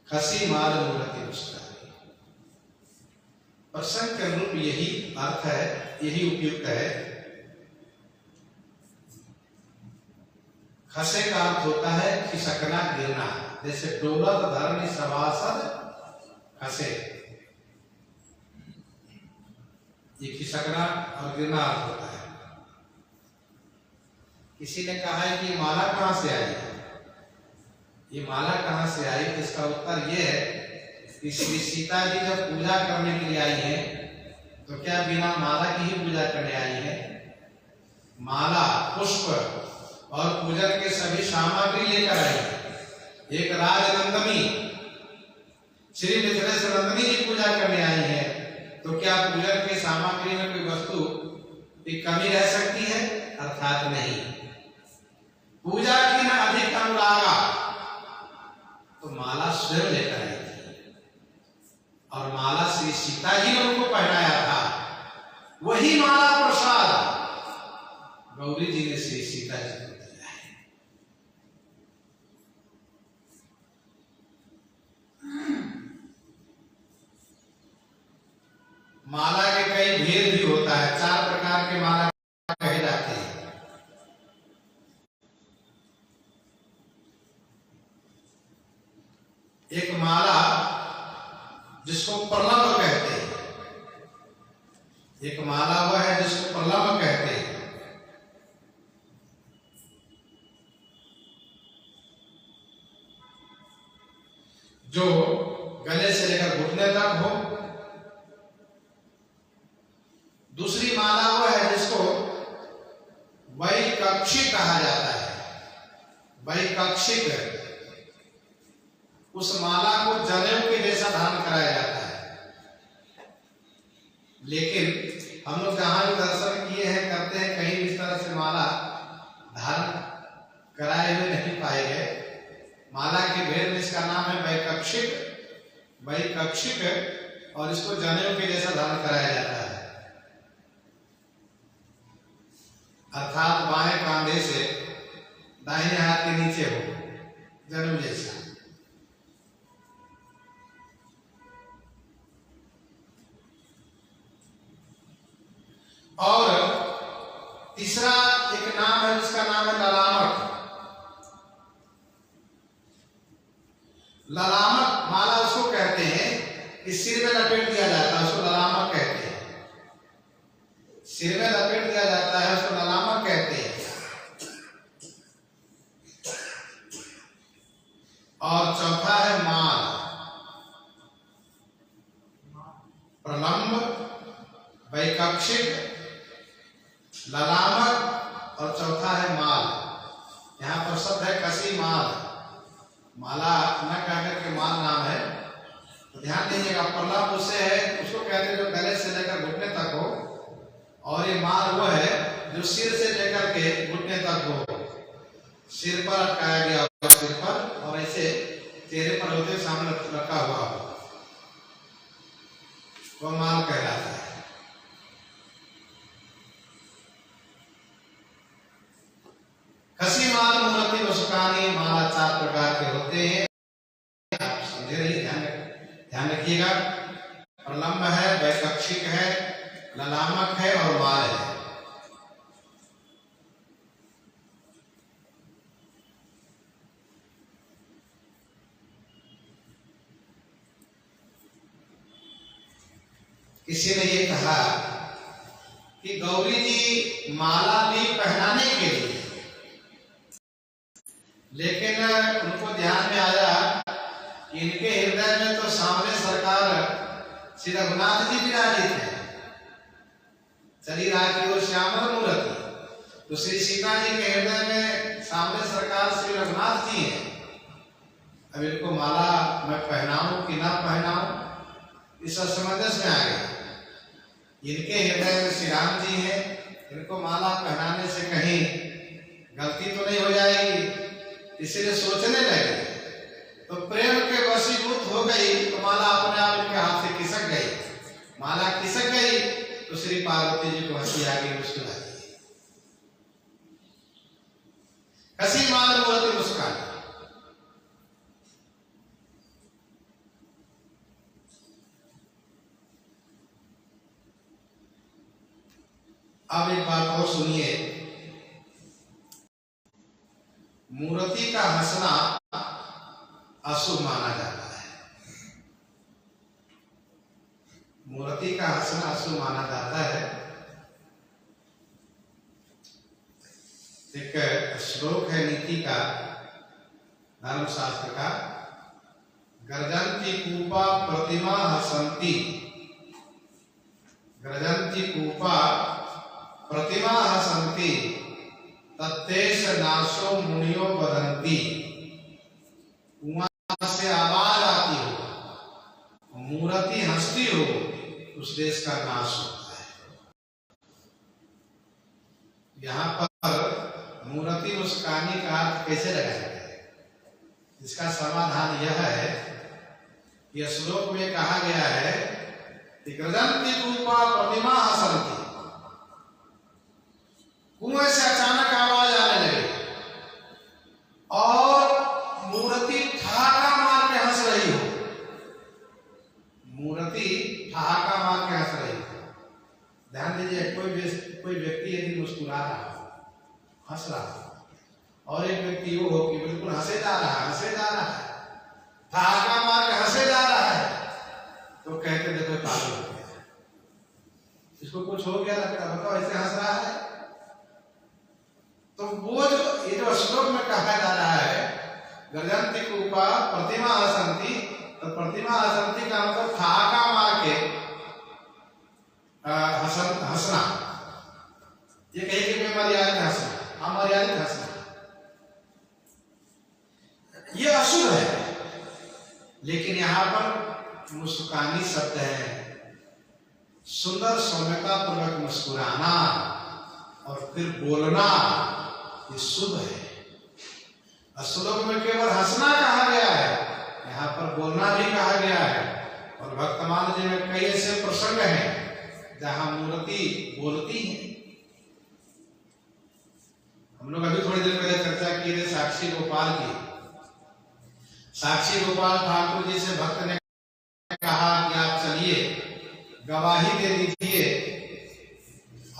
खसी माल मूर्ति मुस्कानी। प्रसंग के अनुरूप यही अर्थ है, यही उपयुक्त है। खसे का अर्थ होता है खिसकना, गिरना। जैसे डोलत धरणी सभासद खसे, ये खिसकना और गिरना अर्थ होता है। किसी ने कहा है कि ये माला कहां से आई, ये माला कहां से आई? इसका उत्तर ये है कि श्री सीता जी जब पूजा करने के लिए आई हैं तो क्या बिना माला की ही पूजा करने आई है? माला, पुष्प और पूजन के सभी सामग्री लेकर आई है। एक राजनंदनी श्री मिथिलेश नंदनी जी पूजा करने आई है, तो क्या पूजन के सामग्री में कोई वस्तु की कमी रह सकती है? अर्थात नहीं। पूजा की न अधिक अनुरागा, तो माला स्वयं लेकर आई थी और माला श्री सीता जी ने उनको पहनाया था। वही माला प्रसाद गौरी जी ने श्री सीता जी को दिया है। माला के कई भेद भी होता है। 4 प्रकार के माला कहे जाते हैं। एक माला जिसको प्रलम्ब कहते हैं, एक माला वह है जिसको प्रलम्ब कहते हैं। जो गले से लेकर घुटने तक हो। दूसरी माला वो है जिसको वैकक्षिक कहा जाता है। वैकक्षिक, उस माला को जनेऊ के जैसा धारण कराया जाता है। लेकिन हम लोग जहां भी दर्शन किए हैं, करते हैं, कहीं इस तरह से माला धारण कराए हुए नहीं पाए गए। माला के भेद में इसका नाम है वैकक्षिक। वैकक्षिक, और इसको जनेऊ के जैसा धारण कराया जाता है, अर्थात बाएं कांधे से दाहिने हाथ के नीचे हो, जनेऊ जैसा। और तीसरा एक नाम है जिसका नाम है ललामक। ललामक माला उसको कहते हैं कि सिर में लपेट दिया जाता है, उसको ललामक कहते हैं। सिर में लपेट दिया जाता है, उसको ललामक कहते हैं। और चौथा है माल। प्रलंब, वैकक्षिक, ललामक और चौथा है माल। यहाँ पर शब्द है कसी माल। माला न कहकर के माल नाम है, तो ध्यान दीजिएगा। प्रलंब उससे है, उसको कहते हैं जो गले से लेकर घुटने तक हो, और ये माल वो है जो सिर से लेकर के घुटने तक हो। सिर पर अटकाया गया हो, सिर पर, और ऐसे चेहरे पर होते सामने रखा हुआ हो, वो माल कहलाता है। कसी माल, मूर्ति, मुस्कानी माला 4 प्रकार के होते हैं। आप समझे रहिए, ध्यान रखिएगा। प्रलंब है, वैकक्षिक है, ललामक है और माल है। किसी ने ये कहा कि गौरी जी माला ली पहनाने के लिए, लेकिन उनको ध्यान में आया कि इनके हृदय में तो सामने सरकार श्री रघुनाथ जी विराजित है। चली रहा की ओर श्यामल मूर्ति, तो श्री सीता जी के हृदय में सामने सरकार श्री रघुनाथ जी है। अब इनको माला मैं पहनाऊं कि ना पहनाऊं, इस असमंजस में आ गया। इनके हृदय में श्री राम जी है, इनको माला पहनाने से कहीं गलती तो नहीं हो जाएगी, इसलिए सोचने लगे। तो प्रेम के वशीभूत हो गई, तो माला अपने आप इनके हाथ से खिसक गई। माला खिसक गई तो श्री पार्वती जी को हंसी आ गई, मुस्कुरा दी। कसी माल मूर्ति मुस्कान। अब एक बात और सुनिए। मूर्ति का हंसना अशुभ माना जाता है। मूर्ति का हंसना अशुभ माना जाता है। एक श्लोक है नीति का, धर्मशास्त्र का, गर्जन्ति कूपा प्रतिमा हसन्ति। गर्जन्ति कूपा प्रतिमा हसन्ति, तत्तेष नाशो मुनियो वदन्ति। कुआं से आवाज आती हो, मूर्ति हंसती हो, उस देश का नाश होता है। यहाँ पर मूर्ति मुस्कानी का अर्थ कैसे लगाया गया? इसका समाधान यह है कि श्लोक में कहा गया है कि गर्जन्ति कूपा प्रतिमा हसन्ति। कुएं से अचानक आवाज आने लगी और मूर्ति ठहाका मार के हंस रही हो। मूर्ति ठहाका मार के हंस रही हो। ध्यान दीजिए, कोई व्यक्ति यदि मुस्कुरा रहा हो, हंस रहा हो, और एक व्यक्ति वो हो कि बिल्कुल हंसे जा रहा है, ठहाका मार के हंसे जा रहा है, तो कहते देखो पागल हो गया, इसको कुछ हो गया लगता, बताओ ऐसे हंस रहा है। तो वो जो ये जो श्लोक में कहा जा रहा है, गर्जन्ति कूपा प्रतिमा हसन्ति, प्रतिमा हसंती का मतलब ठहाका मार के हंसना, ये कहीं कि बेमर्यादित हंसना, अमर्यादित हंसना, ये अशुभ है। लेकिन यहाँ पर मुस्कानी शब्द है, सुंदर सौम्यता पूर्वक मुस्कुराना और फिर बोलना, ये शुभ है। श्लोक में केवल हंसना कहा गया है, यहाँ पर बोलना भी कहा गया है। और वर्तमान जी में कई ऐसे प्रसंग हैं जहां मूर्ति बोलती है। हम लोग अभी थोड़ी देर पहले चर्चा की थी साक्षी गोपाल की। साक्षी गोपाल ठाकुर जी से भक्त ने कहा कि आप चलिए गवाही दे दीजिए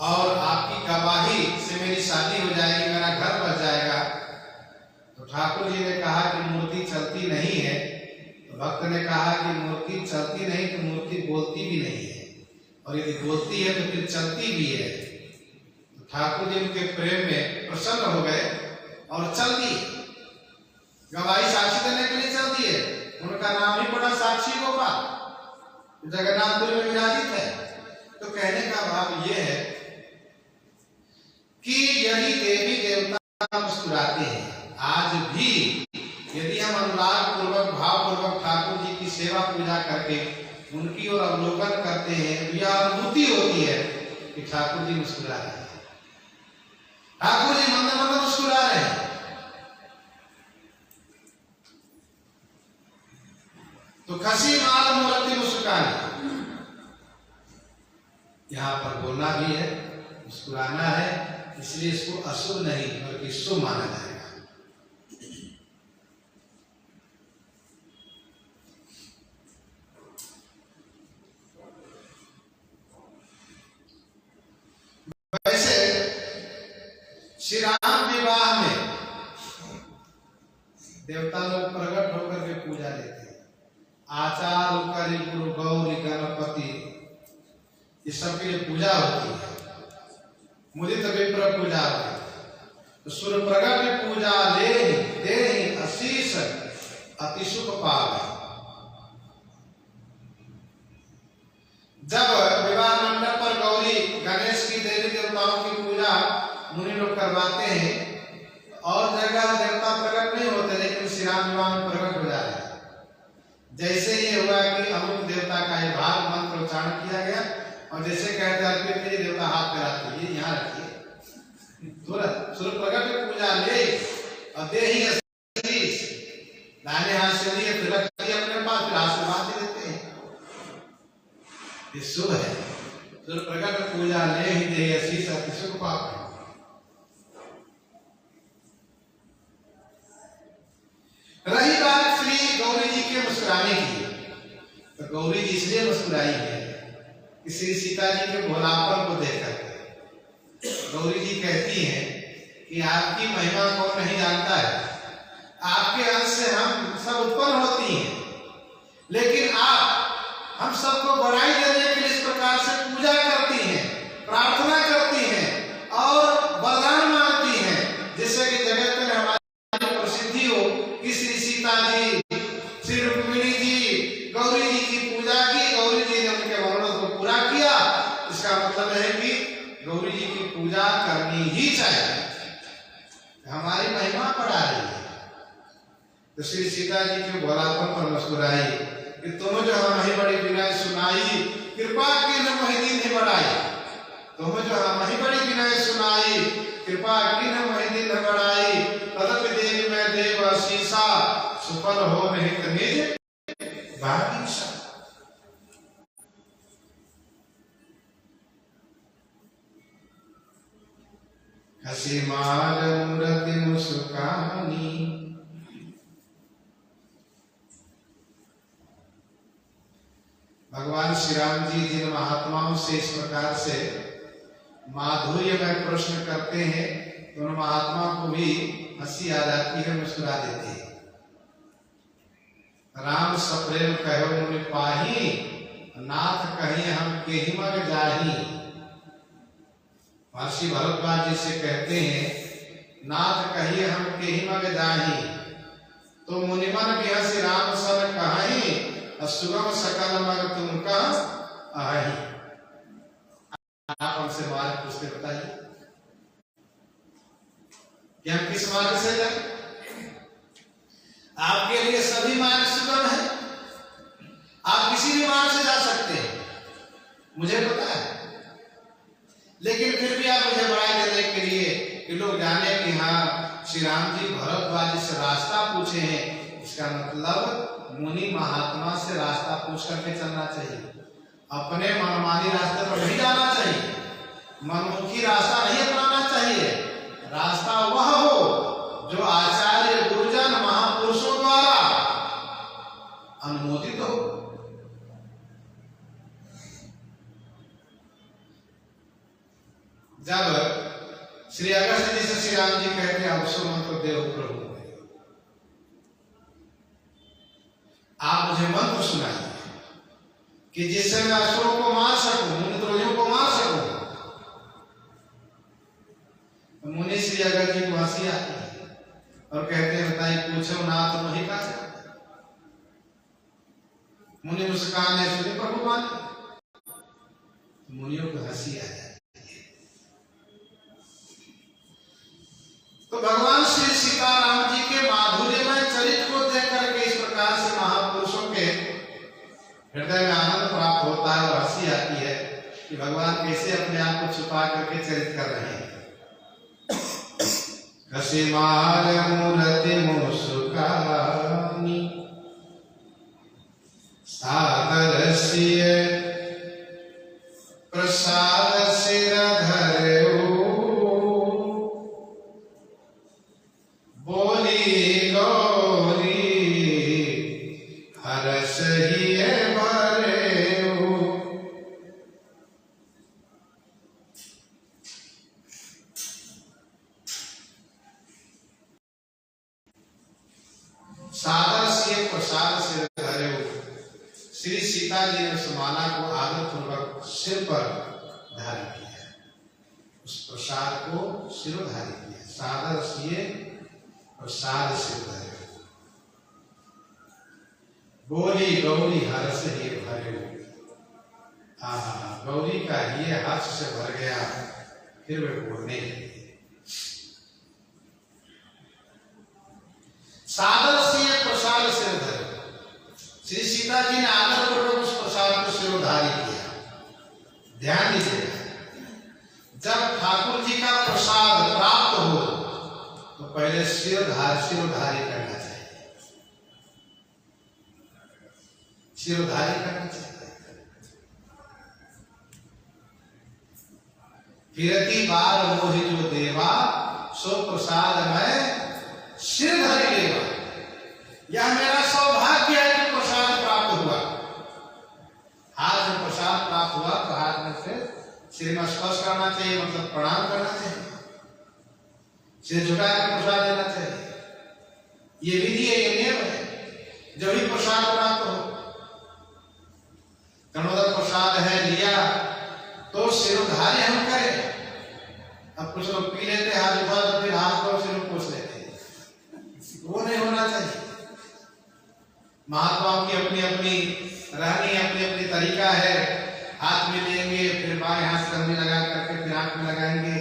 और आपकी गवाही से मेरी शादी हो जाएगी, मेरा घर बच जाएगा। तो ठाकुर जी ने कहा कि मूर्ति चलती नहीं है। तो भक्त ने कहा कि मूर्ति चलती नहीं तो मूर्ति बोलती भी नहीं है, और यदि बोलती है तो फिर चलती भी है। तो ठाकुर जी उनके प्रेम में प्रसन्न हो गए और चल दी, गवाही साक्षी देने के लिए चल दिए। उनका नाम ही पड़ा साक्षी गोपाल, जगन्नाथपुरी में विराजित है। तो कहने का भाव यह है कि यदि देवी देवता मुस्कुराते हैं, आज भी यदि हम अनुराग पूर्वक भाव पूर्वक ठाकुर जी की सेवा पूजा करके उनकी ओर अवलोकन करते हैं, तो यह अनुभूति होती है कि ठाकुर जी मुस्कुरा रहे हैं, ठाकुर जी मंद मंद मुस्कुरा रहे हैं। तो खसी माल मूर्ति मुस्कुरानी, यहाँ पर बोलना भी है, मुस्कुराना है, इसलिए इसको अशुभ नहीं बल्कि शुभ माना जाएगा। वैसे श्री राम विवाह में देवता लोग प्रकट होकर के पूजा देते हैं। आचार करी गुरु गौरी गणपति, इस सब के लिए पूजा होती है। मुदित विप्र पूजा होती है। तो सूर्य प्रगट पूजा ले दे आशीष अति सुख पावे। जब विवाह मंडप पर गौरी गणेश की देवी देवताओं की पूजा मुनि लोग करवाते हैं, और जगह देवता प्रकट नहीं होते, लेकिन श्री राम विवाह में प्रकट हो जाते हैं। जैसे ये हुआ कि अमुक देवता का ये भाग मंत्र उच्चारण किया गया, और जैसे कहते अर्पित कीजिए, देवता हाथ फैलाते ये यहाँ रखिए, तुरंत सूर्य प्रकट की पूजा ले और दे ही आशीष, दाहिने हाथ से लिए फिर रख दिए अपने पास, फिर आशीर्वाद दे देते हैं। ये शुभ है। सूर्य प्रकट पूजा ले ही दे आशीष अति सुख पावे। रही बात श्री गौरी जी के मुस्कुराने की, तो गौरी जी इसलिए मुस्कुराई है कि श्री सीता जी के भोलापन को देखकर गौरी जी कहती हैं कि आपकी महिमा कौन नहीं जानता है, आपके अंश से हम सब उत्पन्न होती हैं, लेकिन आप हम सबको बड़ाई देने के लिए इस प्रकार से पूजा करती हैं, प्रार्थना करती हैं और वरदान मांगती हैं, जिससे कि जगत में हमारी प्रसिद्धि हो कि श्री सीता जी, श्री रुक्मिणी जी गौरी जी की पूजा की, गौरी जी ने उनके वर्णों को पूरा किया। इसका मतलब है कि गौरी जी की पूजा करनी ही चाहिए, हमारी महिमा बढ़ा रही है। तो श्री सीता जी के भोलापन पर मुस्कुराई कि तुम जो हमें बड़ी विनय सुनाई, कृपा की न महिदीन ही बढ़ाई। तुम जो हमें बड़ी विनय सुनाई, कृपा की न महिदीन बढ़ाई। तदपि देवी में देव आशीषा, सुफल हो निहित निज भागीशा। हसी मार मूर्ति मुस्कानी, भगवान श्री राम जी जिन महात्माओं से इस प्रकार से माधुर्य में प्रश्न करते हैं, तो उन महात्मा को भी हंसी आ जाती है, मुस्कुरा देते हैं। राम सप्रेम कहो मुनि पाही, नाथ कहिए हम केहि मग जाही। महर्षि भरद्वाज जी से कहते हैं, नाथ कहिए हम केहि मग जाही। तो मुनिमन भी हंसी राम सन कहीं, सुगम सकल मग तुमका आही। आप हमसे मार्ग पूछते, बताइए कि हम किस मार्ग से जाए? आपके लिए सभी मार्ग सुगम है, आप किसी भी मार्ग से जा सकते हैं, मुझे पता है। लेकिन फिर भी आप मुझे बड़ाई देने के लिए कि लोग जाने कि हाँ श्री राम जी भरद्वाज से रास्ता पूछे हैं, इसका मतलब मुनि महात्मा से रास्ता पूछ करके चलना चाहिए। अपने मनमानी रास्ते पर नहीं जाना चाहिए, मनमुखी रास्ता नहीं अपनाना चाहिए। रास्ता वह हो जो आचार्य गुरुजन महापुरुषों द्वारा अनुमोदित हो। जब श्री अगस्त्य जी से श्री राम जी कहते हैं अवसो मंत्र देव प्रभु, आप मुझे मंत्र सुनाइए कि जिससे मैं असुरों को मार सकूं, मुनिद्रोहियों को मार सकूं। मुनि श्री अगस्त्य जी को हंसी आती है और कहते हैं बताइए, पूछो नाथ वही का। मुनि मुस्कान सुनी प्रभु मान, मुनियों को हंसी आ जाती। तो भगवान श्री सीताराम जी के माधुर्यमय चरित्र को देख करके इस प्रकार से महापुरुषों के हृदय में आनंद प्राप्त होता है और हंसी आती है कि भगवान कैसे अपने आप को छुपा करके चरित्र कर रहे हैं। कसिमार मूर्ति मुस्कानी सादर सिय प्रसाद सिर धरे बोली गौरी हरस ही भरे हो। सादर से प्रसाद सिर धरे हो। श्री सीता जी ने उस माला को आदर पूर्वक सिर पर धारण किया, उस प्रसाद को सिरोधारी किया। सादर से प्रसाद सिर धरे हो बोली गौरी हर्ष ही भरे हो। गौरी का ये हर्ष से भर गया, फिर वे बोलने लगे। सादर से प्रसाद सिर धरे, श्री सीता जी ने आदर पूर्वक उस प्रसाद को सिरोधारी किया। ध्यान दीजिएगा, जब ठाकुर जी का प्रसाद प्राप्त हो तो पहले सिरोधारी करना चाहिए, सिरोधारी करना चाहिए। फिरती बार मोहि जो देवा सो प्रसाद में सिर धरि लेवा। यह मेरा सौभाग्य है कि प्रसाद प्राप्त हुआ। हाथ में प्रसाद प्राप्त हुआ तो हाथ में से सिर में स्पर्श करना चाहिए, मतलब प्रणाम करना चाहिए, सिर झुका कर प्रसाद लेना चाहिए। ये विधि है, ये नियम है। जब भी प्रसाद प्राप्त हो, कणोदर प्रसाद है लिया तो सिरोधारी हम करें। अब कुछ लोग पी लेते हाथ उठा तो फिर हाथ को सिर में पोंछ लेते हैं, वो नहीं होना चाहिए। महात्माओं की अपनी अपनी रहनी, अपनी अपनी तरीका है। हाथ में लेंगे, फिर बाएं हाथ से कंधे लगा करके फिर आंख में लगाएंगे,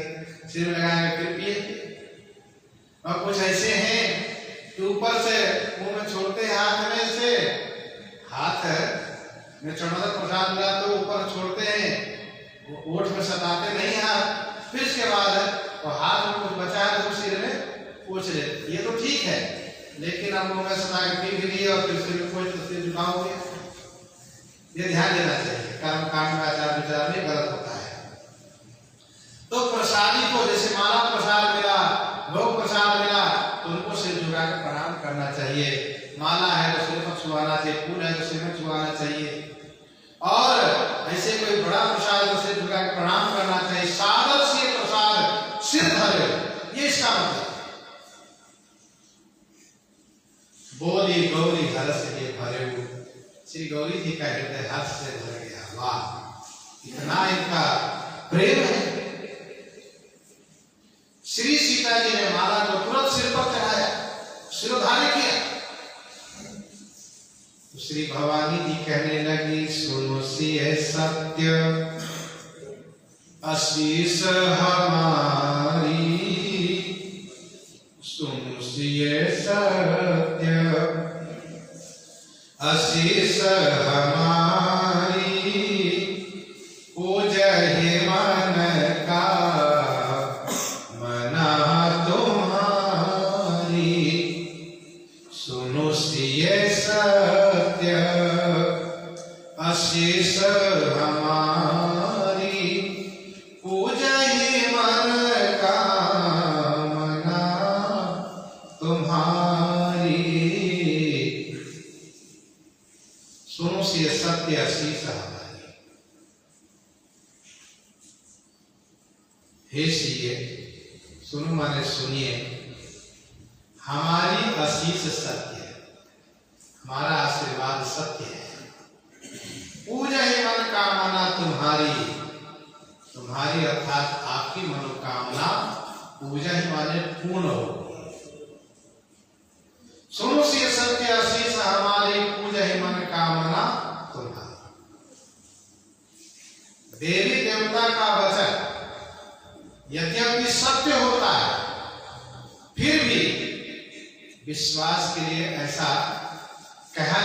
सिर में लगाएंगे, फिर पिएंगे। और कुछ ऐसे हैं कि ऊपर से मुंह में छोड़ते हाथ में से, हाथ में चढ़ा प्रसाद मिला तो ऊपर छोड़ते हैं, वो ओठ में सताते नहीं हाथ। फिर इसके बाद वो हाथ में कुछ बचा है तो सिर में पोंछ लेते। ये तो ठीक है, लेकिन आप मुंह में सता के पी भी लिए और फिर सिर में पोंछ तो सिर झुकाओगे, ये ध्यान देना चाहिए। कर्म कांड का आचार विचार में गलत होता है। तो प्रसादी को जैसे माला प्रसाद मिला, भोग प्रसाद मिला, तो उनको सिर झुका कर प्रणाम करना चाहिए। माला है तो सिर पर छुआना चाहिए, फूल है तो सिर में छुआना चाहिए। और ऐसे कोई बड़ा प्रसाद तो सिर झुका कर प्रणाम करना चाहिए। सादर से प्रसाद सिर धरे, ये इसका मतलब। बोली गौरी हर्ष से भरे हो। श्री गौरी जी का हृदय हर्ष से भर गया। वाह, इतना इनका प्रेम है। श्री सीता जी ने माला को तुरंत सिर पर चढ़ाया, सिरोधारी किया। श्री भवानी जी कहने लगी, सुनो सिए सत्य आशीष हमारी, सुनो सिए सत्य आशीष हमारी, पूजहि मन का मना तुम्हारी, सुनो सिए सत्य आशीष हमारी, पूजहि मन का मना तुम्हारी, सुनो सिए सत्य आशीष हमारी। हे सिए, सुनो माने सुनिए, हमारी आशीष सत्य है, हमारा आशीर्वाद सत्य है। पूजहि मन कामना तुम्हारी, तुम्हारी अर्थात आपकी मनोकामना पूजहि माने पूर्ण हो। सुनो सिए सत्य आशीष हमारी, पूजहि मन कामना तुम्हारी। देवी देवता का वचन यद्यपि सत्य होता है, फिर भी विश्वास के लिए ऐसा कहा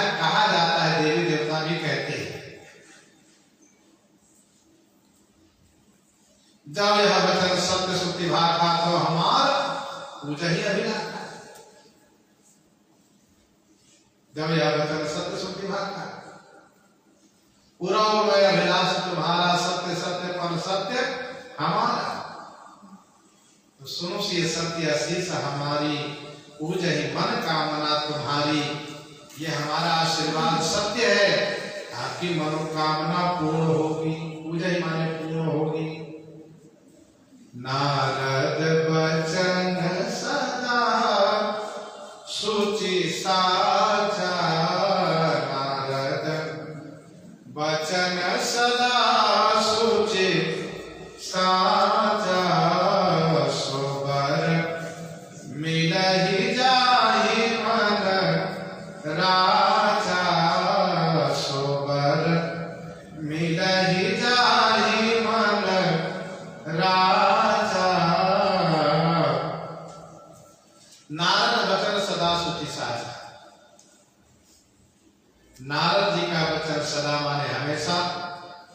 जाता है, देवी देवता भी कहते हैं। जब यह वचन सत्य सुक्ति भाखा तो हमार पूजहि अभिलाखा, जब यह वचन सत्य सुक्ति भाखा, पूरा मैं अभिलाष तुम्हारा, सत्य सत्य पर सत्य हमारा। तो सुनो सिए सत्य आशीष हमारी, पूजहि मन कामना तुम्हारी, ये हमारा आशीर्वाद सत्य है, आपकी मनोकामना पूर्ण होगी। पूजहि माने पूर्ण होगी। नारद बचन सदा सुचि साचा, नारद बचन सदा सुचि साचा, सोबर मिलहि जाहि मन राजा, सोबर मिलहि जाहि मन राजा। नारद वचन सदा सुचि साचा, नारद जी का वचन सदा माने हमेशा,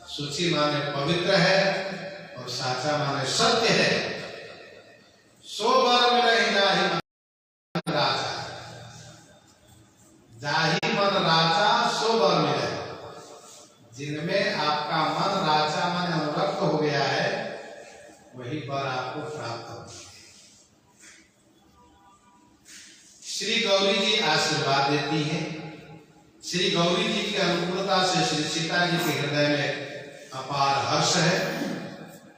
सुचि माने पवित्र है, और साचा माने सत्य है। सो बर मिलहि जाहि मन राजा, जाहि मन राजा सो बर मिले, जिनमें आपका मन राजा मन अनुरक्त हो गया है, वही वर आपको प्राप्त हो। श्री गौरी जी आशीर्वाद देती हैं। श्री गौरी जी की अनुकूलता से श्री सीता जी के हृदय में अपार हर्ष है।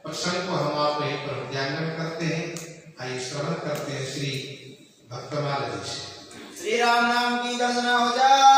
प्रसंग को हम आप यहीं पर हृदयांगम करते हैं। आइए श्रवण करते हैं श्री भक्तमाल जी से। श्री राम नाम की गर्जना हो जाए।